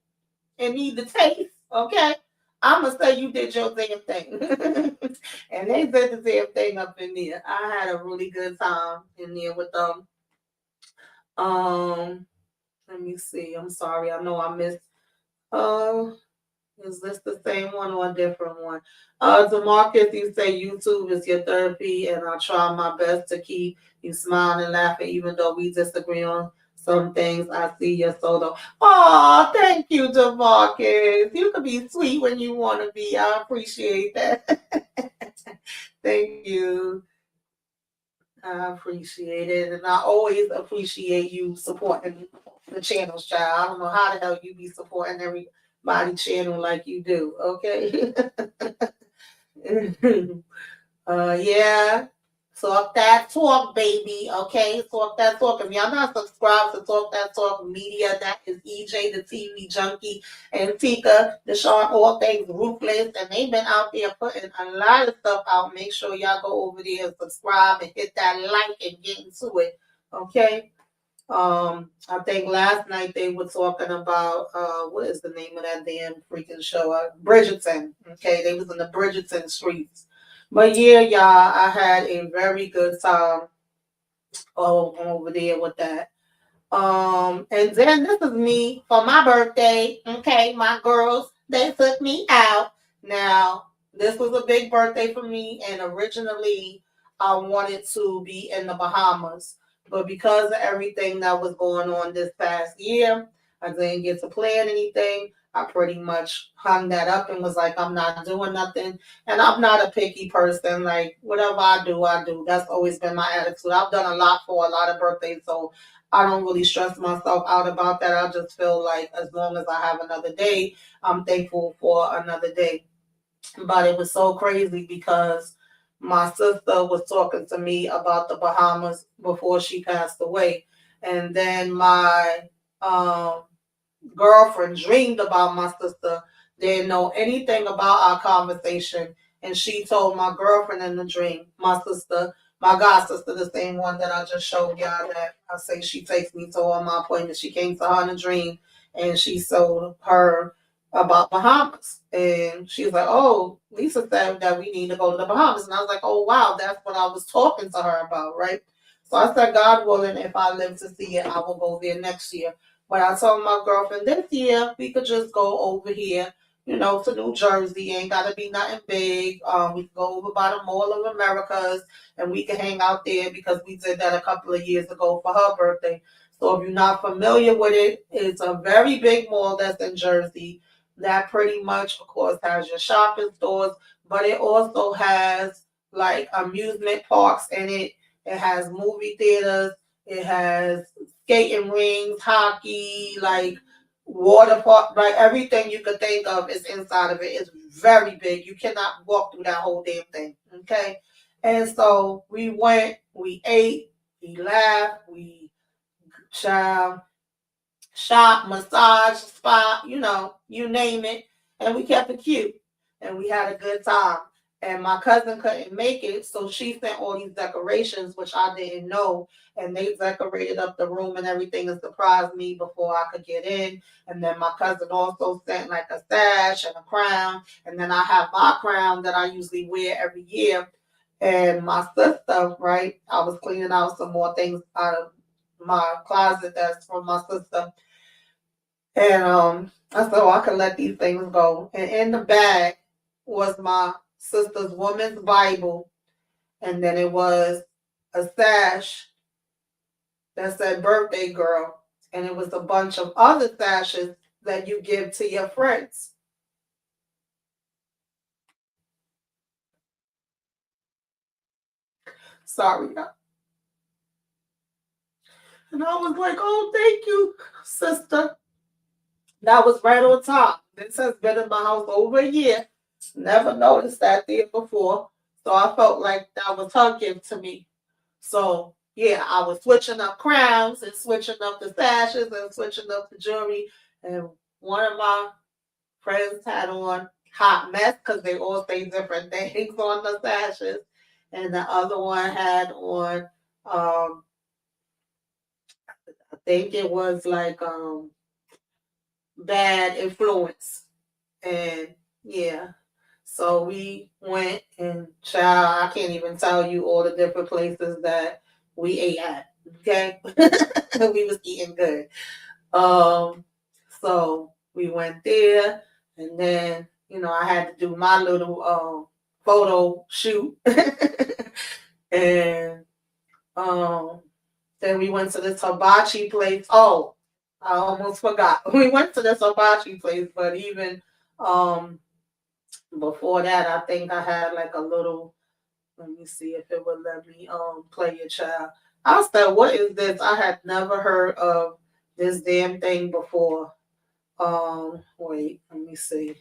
it need to taste, okay? I'm gonna say you did your damn thing. And they did the damn thing up in there. I had a really good time in there with them. Um, let me see. I'm sorry. I know I missed. Uh, is this the same one or a different one? Demarcus, you say YouTube is your therapy, and I try my best to keep you smiling and laughing, even though we disagree on some things. I see your soda. Oh, thank you, Demarcus. You can be sweet when you want to be. I appreciate that. Thank you. I appreciate it. And I always appreciate you supporting the channels, child. I don't know how the hell you be supporting everybody channel like you do, okay? Yeah. Talk that talk, baby. Okay, talk that talk. If y'all not subscribed to Talk That Talk Media, that is EJ, the TV junkie, and Tika, the Sean, all things ruthless, and they've been out there putting a lot of stuff out. Make sure y'all go over there and subscribe and hit that like and get into it. Okay. I think last night they were talking about what is the name of that damn freaking show? Bridgerton. Okay, they was in the Bridgerton streets. But yeah, y'all, I had a very good time over there with that. And then this is me for my birthday. Okay, my girls, they took me out. Now, this was a big birthday for me, and originally I wanted to be in the Bahamas. But because of everything that was going on this past year, I didn't get to plan anything. I pretty much hung that up and was like, I'm not doing nothing. And I'm not a picky person. Like, whatever I do, I do. That's always been my attitude. I've done a lot for a lot of birthdays, so I don't really stress myself out about that. I just feel like as long as I have another day, I'm thankful for another day. But it was so crazy because my sister was talking to me about the Bahamas before she passed away. And then my um, girlfriend dreamed about my sister, didn't know anything about our conversation, and she told my girlfriend in the dream, my sister, my god sister, the same one that I just showed y'all that I say she takes me to all my appointments. She came to her in a dream, and she told her about Bahamas, and she was like, "Oh, Lisa said that we need to go to the Bahamas," and I was like, "Oh wow, that's what I was talking to her about, right?" So I said, "God willing, if I live to see it, I will go there next year." But I told my girlfriend this year we could just go over here, to New Jersey. Ain't gotta be nothing big. We can go over by the Mall of Americas and we can hang out there because we did that a couple of years ago for her birthday. So if you're not familiar with it, it's a very big mall that's in Jersey that pretty much, of course, has your shopping stores, but it also has like amusement parks in it. It has movie theaters. It has skating rings, hockey, like water park, like everything you could think of is inside of it. It's very big. You cannot walk through that whole damn thing. Okay. And so we went, we ate, we laughed, we child shop, massage, spa, you name it. And we kept it cute. And we had a good time. And my cousin couldn't make it, so she sent all these decorations, which I didn't know. And they decorated up the room and everything and surprised me before I could get in. And then my cousin also sent like a sash and a crown. And then I have my crown that I usually wear every year. And my sister, right? I was cleaning out some more things out of my closet that's from my sister, and I said, "Oh, I can let these things go." And in the bag was my sister's woman's Bible, and then it was a sash that said birthday girl, and it was a bunch of other sashes that you give to your friends. Sorry. And I was like, "Oh, thank you, sister." That was right on top. This has been in my house over a year. Never noticed that there before. So I felt like that was her gift to me. So yeah, I was switching up crowns and switching up the sashes and switching up the jewelry. And one of my friends had on hot mess because they all say different things on the sashes, and the other one had on I think it was like bad influence. And yeah, so we went and child, I can't even tell you all the different places that we ate at. Okay. We was eating good. Um, so we went there and then, I had to do my little photo shoot. And um then we went to this hibachi place. Oh, I almost forgot. We went to this hibachi place, but even um before that, I think I had like a little. Let me see if it would let me play a child. I said, "What is this? I had never heard of this damn thing before." Wait, let me see.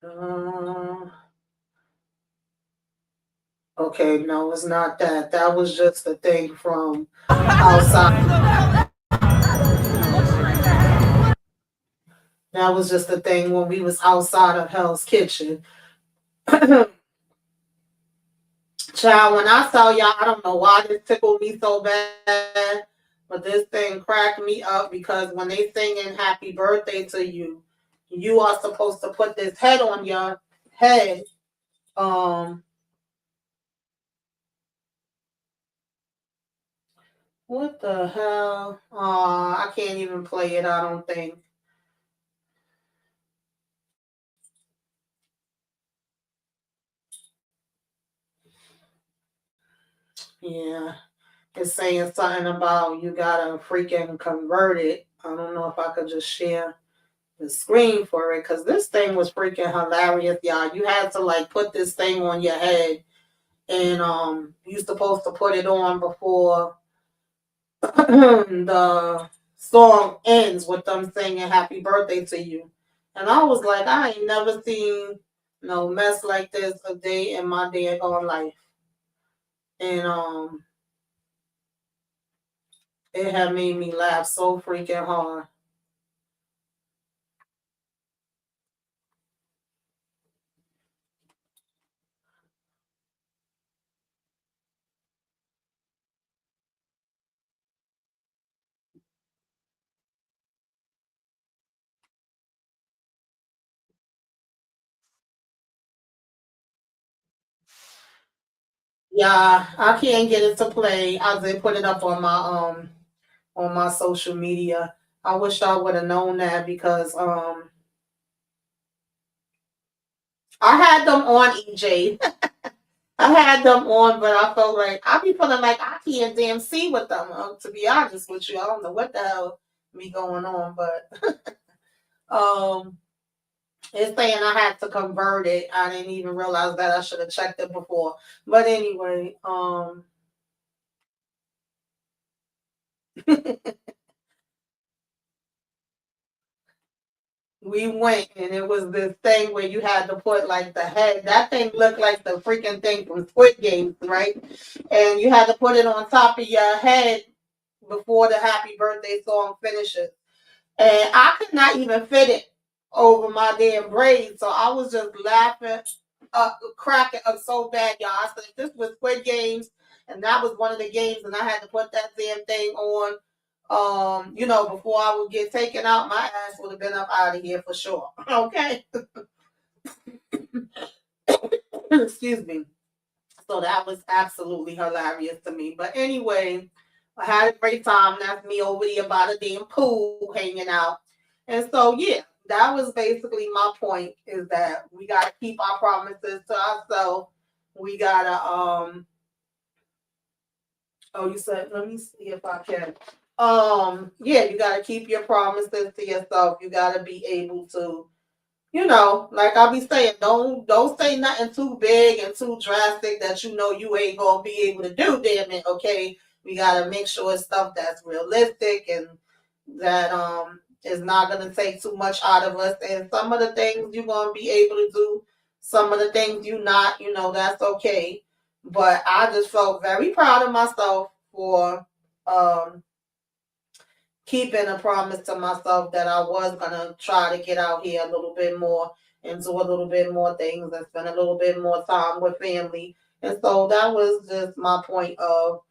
Uh, okay, no, it's not that. That was just a thing from outside. That was just a thing when we was outside of Hell's Kitchen. Child, when I saw y'all, I don't know why this tickled me so bad, but this thing cracked me up because when they singing happy birthday to you, you are supposed to put this head on your head. Um, what the hell? I can't even play it, I don't think. Yeah. It's saying something about you gotta freaking convert it. I don't know if I could just share the screen for it because this thing was freaking hilarious, y'all. You had to like put this thing on your head, and you're supposed to put it on before the song ends with them singing happy birthday to you. And I was like, I ain't never seen no mess like this a day in my daggone life. And it had made me laugh so freaking hard. Yeah, I can't get it to play. I did put it up on my social media. I wish I would have known that because I had them on EJ. I had them on, but I felt like I be feeling like I can't damn see with them. To be honest with you, I don't know what the hell be going on, but um, it's saying I had to convert it. I didn't even realize that. I should have checked it before. But anyway, we went and it was this thing where you had to put like the head. That thing looked like the freaking thing from Squid Games, right? And you had to put it on top of your head before the happy birthday song finishes. And I could not even fit it over my damn braids. So I was just laughing, cracking up so bad, y'all. I said, this was Squid Games, and that was one of the games, and I had to put that damn thing on. Before I would get taken out, my ass would have been up out of here for sure. Okay. Excuse me. So that was absolutely hilarious to me. But anyway, I had a great time. That's me over there by the damn pool hanging out. And so yeah, that was basically my point is that we gotta keep our promises to ourselves. We gotta oh you said let me see if I can. Yeah, you gotta keep your promises to yourself. You gotta be able to like I be saying, don't say nothing too big and too drastic that you ain't gonna be able to do. Damn it, okay. We gotta make sure it's stuff that's realistic and that is not gonna take too much out of us. And some of the things you're gonna be able to do, some of the things you not, that's okay. But I just felt very proud of myself for um keeping a promise to myself that I was gonna try to get out here a little bit more and do a little bit more things and spend a little bit more time with family. And so that was just my point of,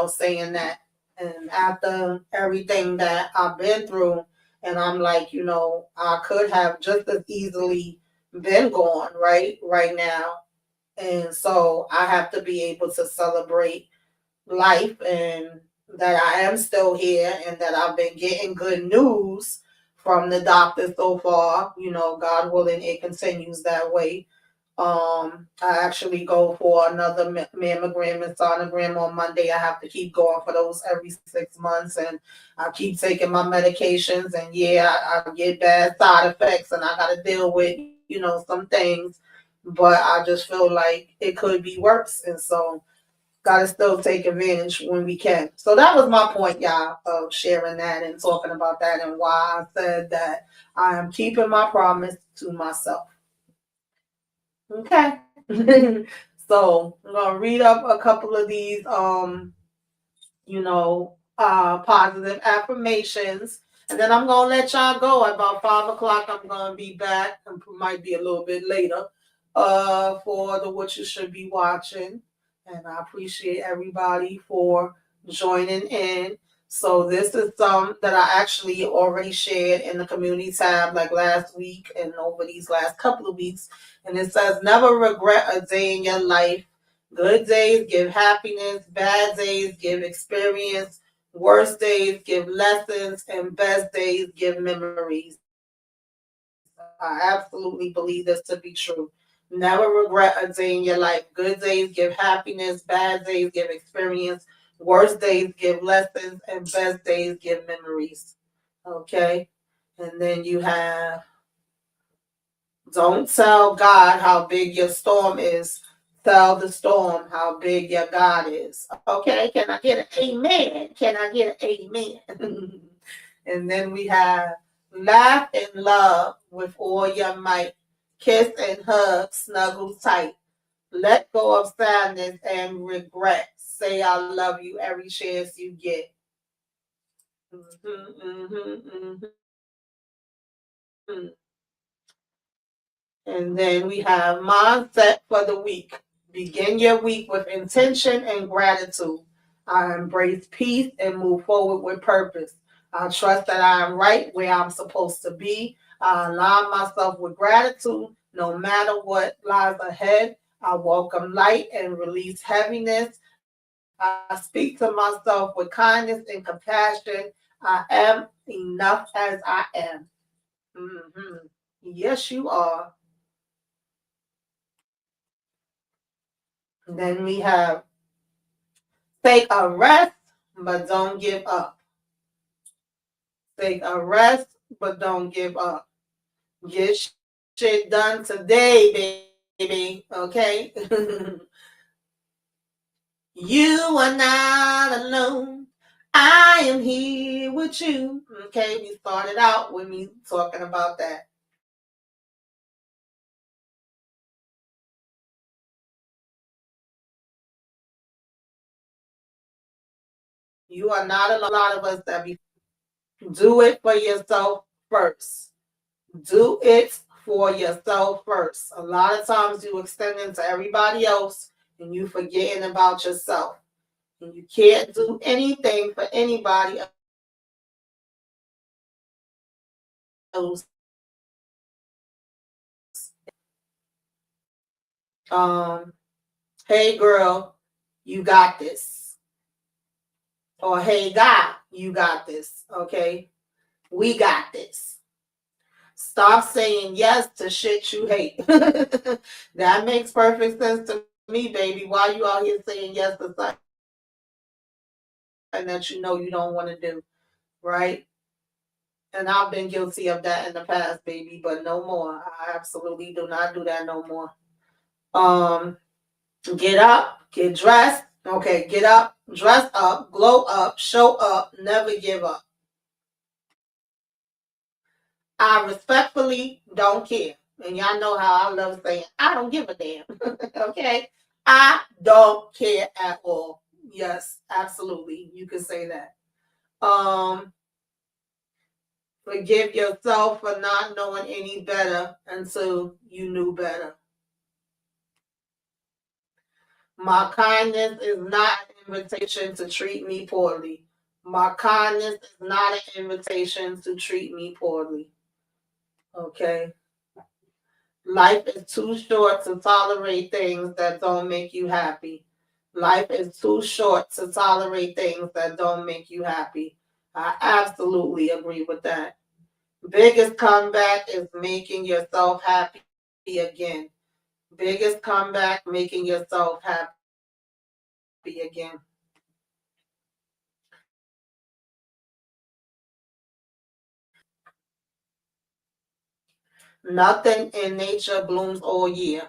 saying that. And after everything that I've been through, and I'm like, I could have just as easily been gone right now. And so I have to be able to celebrate life and that I am still here and that I've been getting good news from the doctor so far. God willing, it continues that way. I actually go for another mammogram and sonogram on Monday. I have to keep going for those every 6 months, and I keep taking my medications. And yeah, I get bad side effects, and I got to deal with some things. But I just feel like it could be worse, and so gotta still take advantage when we can. So that was my point, y'all, of sharing that and talking about that and why I said that I am keeping my promise to myself. Okay. So I'm gonna read up a couple of these positive affirmations. And then I'm gonna let y'all go. At about 5 o'clock, I'm gonna be back. It might be a little bit later, for the what you should be watching. And I appreciate everybody for joining in. So this is some that I actually already shared in the community tab like last week and over these last couple of weeks. And it says, never regret a day in your life. Good days give happiness, bad days give experience, worst days give lessons, and best days give memories. I absolutely believe this to be true. Never regret a day in your life. Good days give happiness, bad days give experience, worst days give lessons, and best days give memories. Okay? And then you have, don't tell God how big your storm is. Tell the storm how big your God is. Okay, can I get an amen? Can I get an amen? And then we have laugh and love with all your might. Kiss and hug, snuggle tight. Let go of sadness and regret. Say I love you every chance you get. And then we have mindset for the week. Begin your week with intention and gratitude. I embrace peace and move forward with purpose. I trust that I am right where I'm supposed to be. I align myself with gratitude no matter what lies ahead. I welcome light and release heaviness. I speak to myself with kindness and compassion. I am enough as I am. Mhm. Yes, you are. And then we have take a rest, but don't give up. Take a rest, but don't give up. Get shit done today, baby. Okay? You are not alone. I am here with you. Okay, we started out with me talking about that. You are not alone. A lot of us that be do it for yourself first. Do it for yourself first. A lot of times you extend it to everybody else and you forgetting about yourself. And you can't do anything for anybody else. Um, hey girl, you got this. Or hey guy, you got this. Okay? We got this. Stop saying yes to shit you hate. That makes perfect sense to me, baby. Why you out here saying yes to something that you know you don't want to do, right? And I've been guilty of that in the past, baby, but no more. I absolutely do not do that no more. Um, get up, get dressed. Okay, get up, dress up, glow up, show up, never give up. I respectfully don't care. And y'all know how I love saying, I don't give a damn. Okay? I don't care at all. Yes, absolutely. You can say that. Um, Forgive yourself for not knowing any better until you knew better. My kindness is not an invitation to treat me poorly. My kindness is not an invitation to treat me poorly. Okay? Life is too short to tolerate things that don't make you happy. Life is too short to tolerate things that don't make you happy. I absolutely agree with that. Biggest comeback is making yourself happy again. Biggest comeback, making yourself happy again. Nothing in nature blooms all year.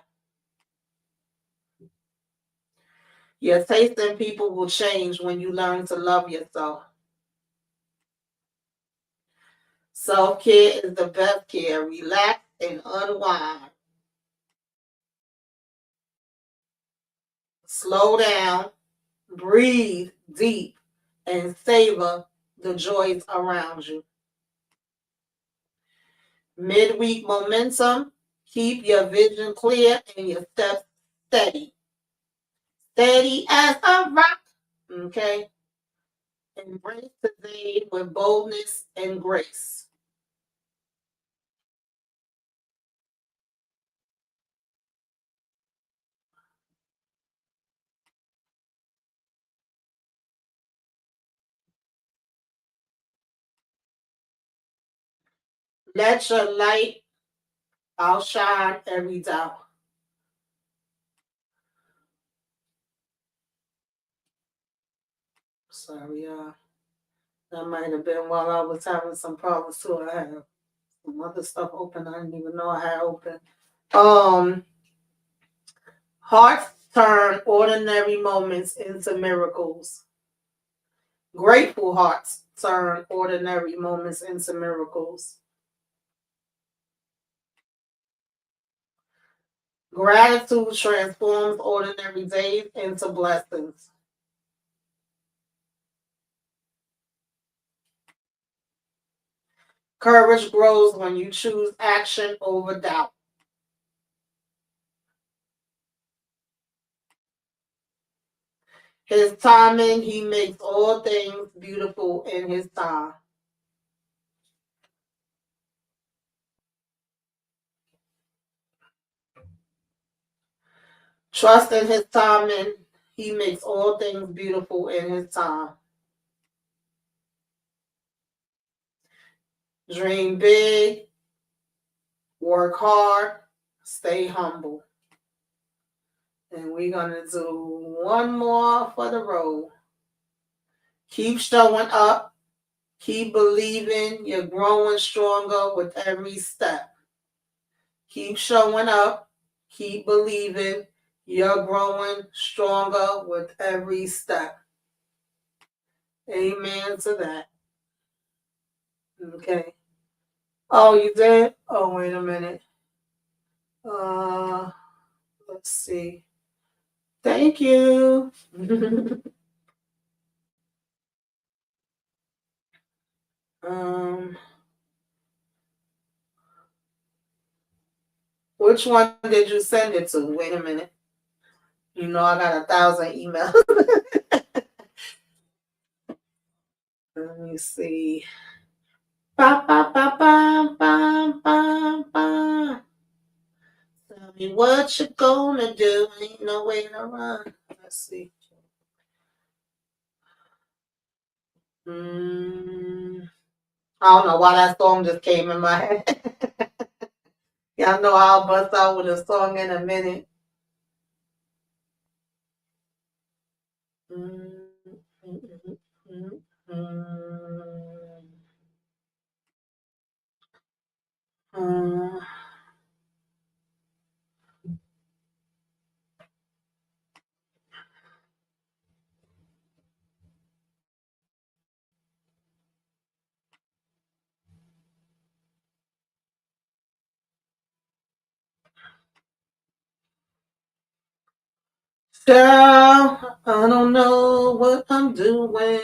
Your taste in people will change when you learn to love yourself. Self care is the best care. Relax and unwind. Slow down, breathe deep, and savor the joys around you. Midweek momentum. Keep your vision clear and your steps steady. Steady as a rock. Okay? Embrace today with boldness and grace. Let your light outshine every doubt. Sorry, that might have been while I was having some problems too. I had some other stuff open I didn't even know I had open. Um, Hearts turn ordinary moments into miracles. Grateful hearts turn ordinary moments into miracles. Gratitude transforms ordinary days into blessings. Courage grows when you choose action over doubt. His timing, he makes all things beautiful in his time. Trust in his timing, he makes all things beautiful in his time. Dream big, work hard, stay humble. And we're going to do one more for the road. Keep showing up. Keep believing you're growing stronger with every step. Keep showing up. Keep believing you're growing stronger with every step. Amen to that. Okay. Oh, you did? Oh, wait a minute. Uh, let's see. Thank you. um, which one did you send it to? Wait a minute. You know I got 1,000 emails. Let me see. Ba, ba, ba, ba, ba, ba, ba. Tell me what you gonna do. Ain't no way to run. Let's see. I don't know why that song just came in my head. Y'all know I'll bust out with a song in a minute. Mm, mm, mm, mm, mm. Girl, I don't know what I'm doing.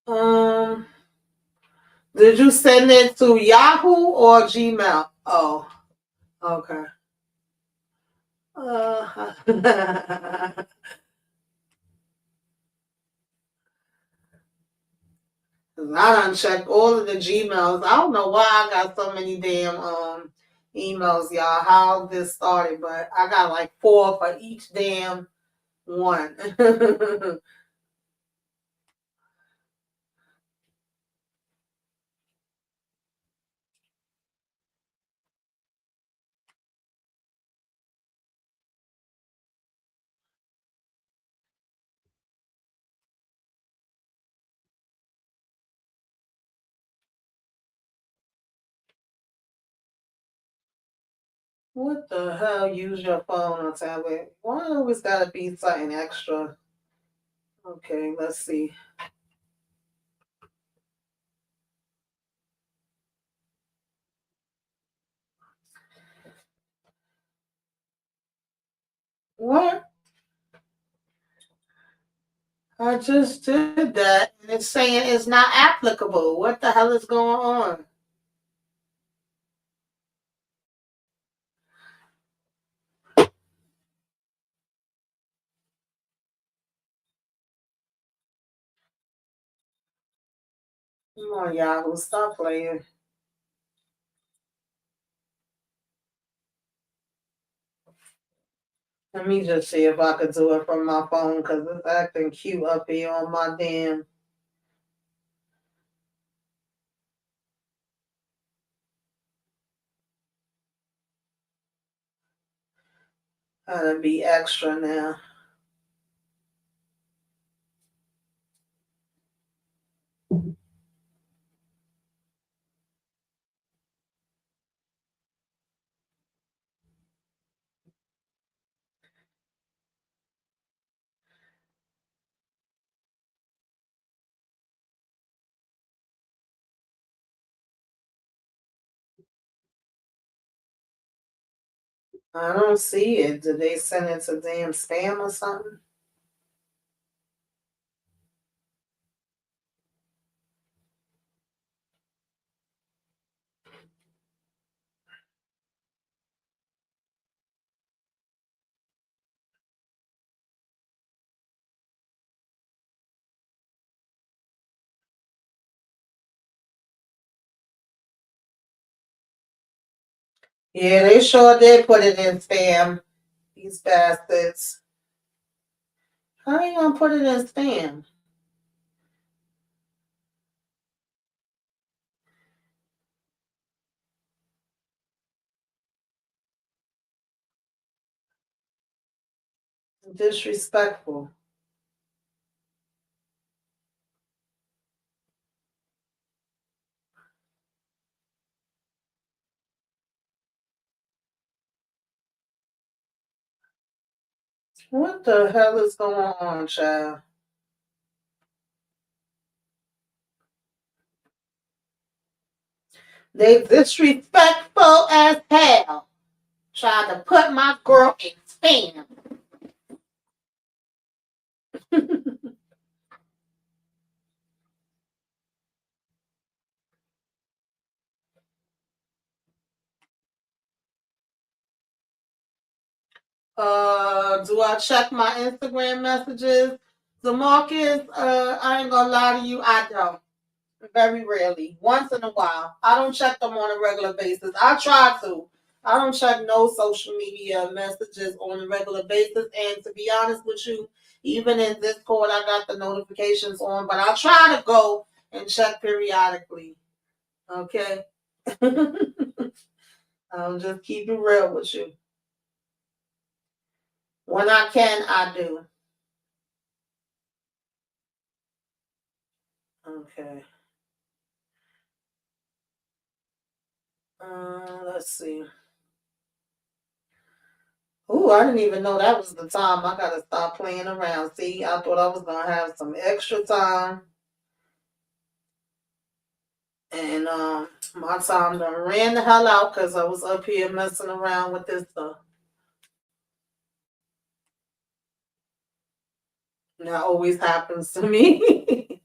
Um, did you send it to Yahoo or Gmail? Oh, okay. I done checked all of the Gmails. I don't know why I got so many damn emails, y'all. How this started, but I got like 4 for each damn one. What the hell? Use your phone or tablet? Why always gotta be something extra? Okay, let's see. What? I just did that and it's saying it's not applicable. What the hell is going on? Come on, Yahoo, stop playing. Let me just see if I could do it from my phone because it's acting cute up here on my damn. Gotta be extra now. I don't see it. Did they send it to damn spam or something? Yeah, they sure did put it in spam. These bastards. How you gonna put it in spam? Disrespectful. What the hell is going on, child? They disrespectful as hell. Tried to put my girl in spam. Do I check my Instagram messages? DeMarcus, I ain't gonna lie to you, I don't. Very rarely. Once in a while. I don't check them on a regular basis. I try to. I don't check no social media messages on a regular basis. And to be honest with you, even in Discord, I got the notifications on, but I try to go and check periodically. Okay? I'll just keep it real with you. When I can, I do. Okay. Let's see. Ooh, I didn't even know that was the time. I gotta stop playing around. See, I thought I was gonna have some extra time. And my time done ran the hell out because I was up here messing around with this stuff. And that always happens to me.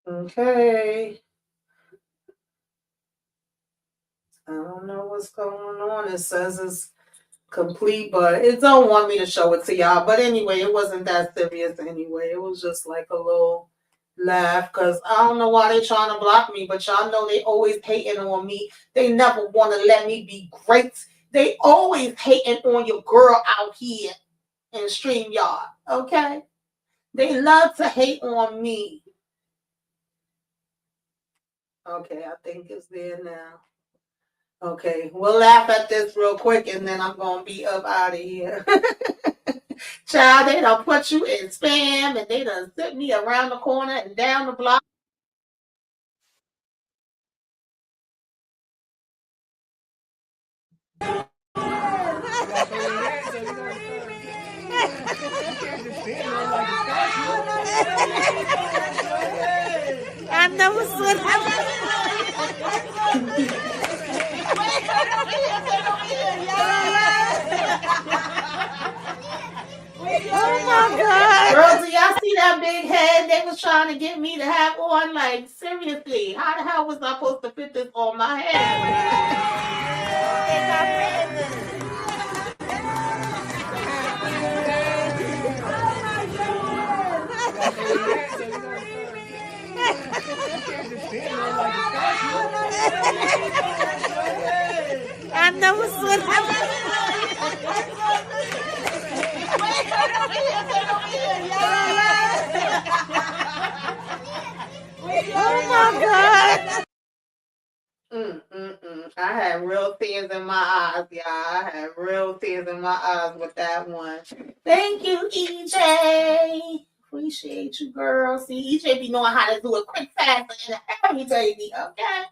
Okay. I don't know what's going on. It says it's complete, but it don't want me to show it to y'all. But anyway, it wasn't that serious anyway. It was just like a little laugh because I don't know why they trying to block me, but y'all know they always hating on me. They never want to let me be great. They always hating on your girl out here in StreamYard. Okay? They love to hate on me. Okay, I think it's there now. Okay, we'll laugh at this real quick and then I'm gonna be up out of here. Child, they done put you in spam and they done sent me around the corner and down the block. I know what's what Oh my God. Girls, do y'all see that big head they was trying to get me to have on? Like, seriously, how the hell was I supposed to fit this on my head? I know what's what Oh my God. I had had real tears in my eyes, y'all. I had real tears in my eyes with that one. Thank you, EJ. Appreciate you, girl. See, EJ be knowing how to do it quick, fast, and every baby, okay?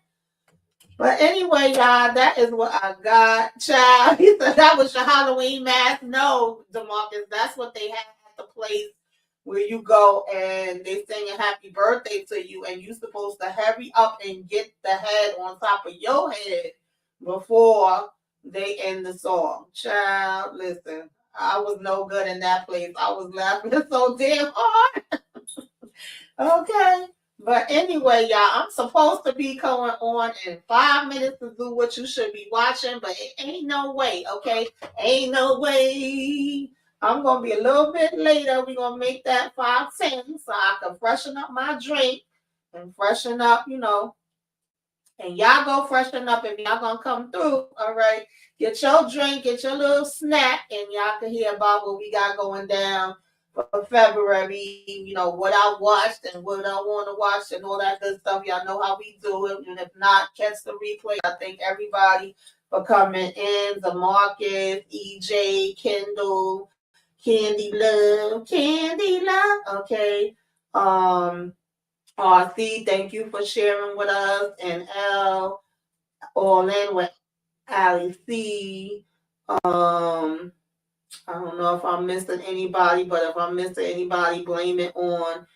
But anyway, y'all, that is what I got. Child, he said that was your Halloween mask. No, DeMarcus, that's what they have at the place where you go and they sing a happy birthday to you, and you're supposed to hurry up and get the head on top of your head before they end the song. Child, listen, I was no good in that place. I was laughing so damn hard. Okay. But anyway, y'all, I'm supposed to be going on in 5 minutes to do what you should be watching, but it ain't no way, okay? Ain't no way. I'm going to be a little bit later. We're going to make that 5:10 so I can freshen up my drink and freshen up, you know. And y'all go freshen up if y'all going to come through, all right? Get your drink, get your little snack, and y'all can hear about what we got going down for February, you know, what I watched and what I want to watch and all that good stuff. Y'all know how we do it. And if not, catch the replay. I thank everybody for coming in. The Marcus, EJ, Kendall, Candy Love, okay. RC, thank you for sharing with us. And L, all in with Ali C. I don't know if I'm missing anybody, but if I'm missing anybody, blame it on,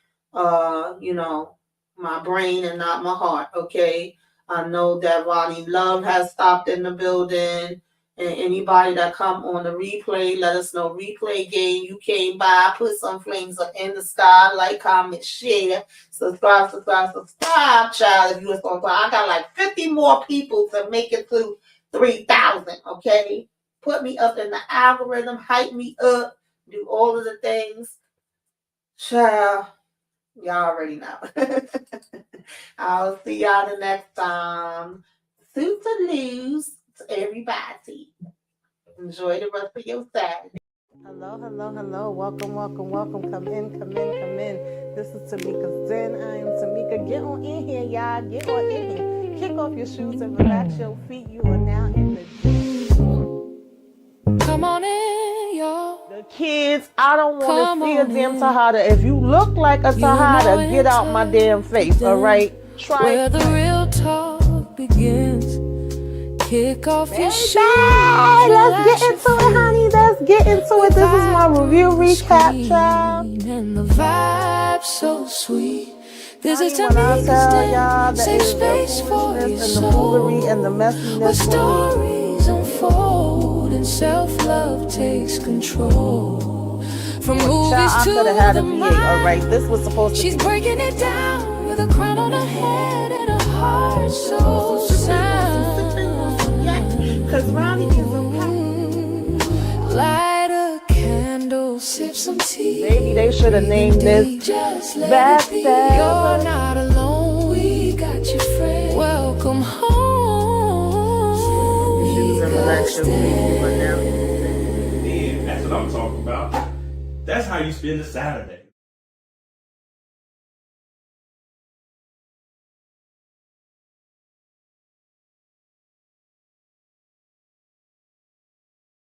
you know, my brain and not my heart, okay? I know that Ronnie Love has stopped in the building, and anybody that come on the replay, let us know. Replay game, you came by, put some flames up in the sky, like, comment, share, subscribe, child, if you was on time. I got like 50 more people to make it to 3,000, okay? Put me up in the algorithm, hype me up, do all of the things. Child, y'all already know. I'll see y'all the next time. Suit to lose to everybody. Enjoy the rest of your Saturday. Hello. Welcome. Come in. This is Tamika's Den. I am Tamika. Get on in here, y'all. Get on in here. Kick off your shoes and relax your feet. You are now in the den. Come on in, y'all. The kids, I don't want to see a damn Tahada. If you look like a Tahada, get out my damn face, all right? Try where the real talk begins. Kick off your shoes. Let's get into it, honey. Let's get into it. This is my review recap, child. And the vibe so sweet. This is when I tell y'all that safe space for your and the soul. foolery and the messiness. Where stories unfold and self-love takes control. From movies to the mind. All right, this was supposed to She's breaking it down with a crown on her head and a heart so sound. Cause Ronnie is a light a candle, sip some tea. Maybe they should have named this Backstab. You're not alone, we got your friend. Welcome home. That's what I'm talking about. That's how you spend a Saturday.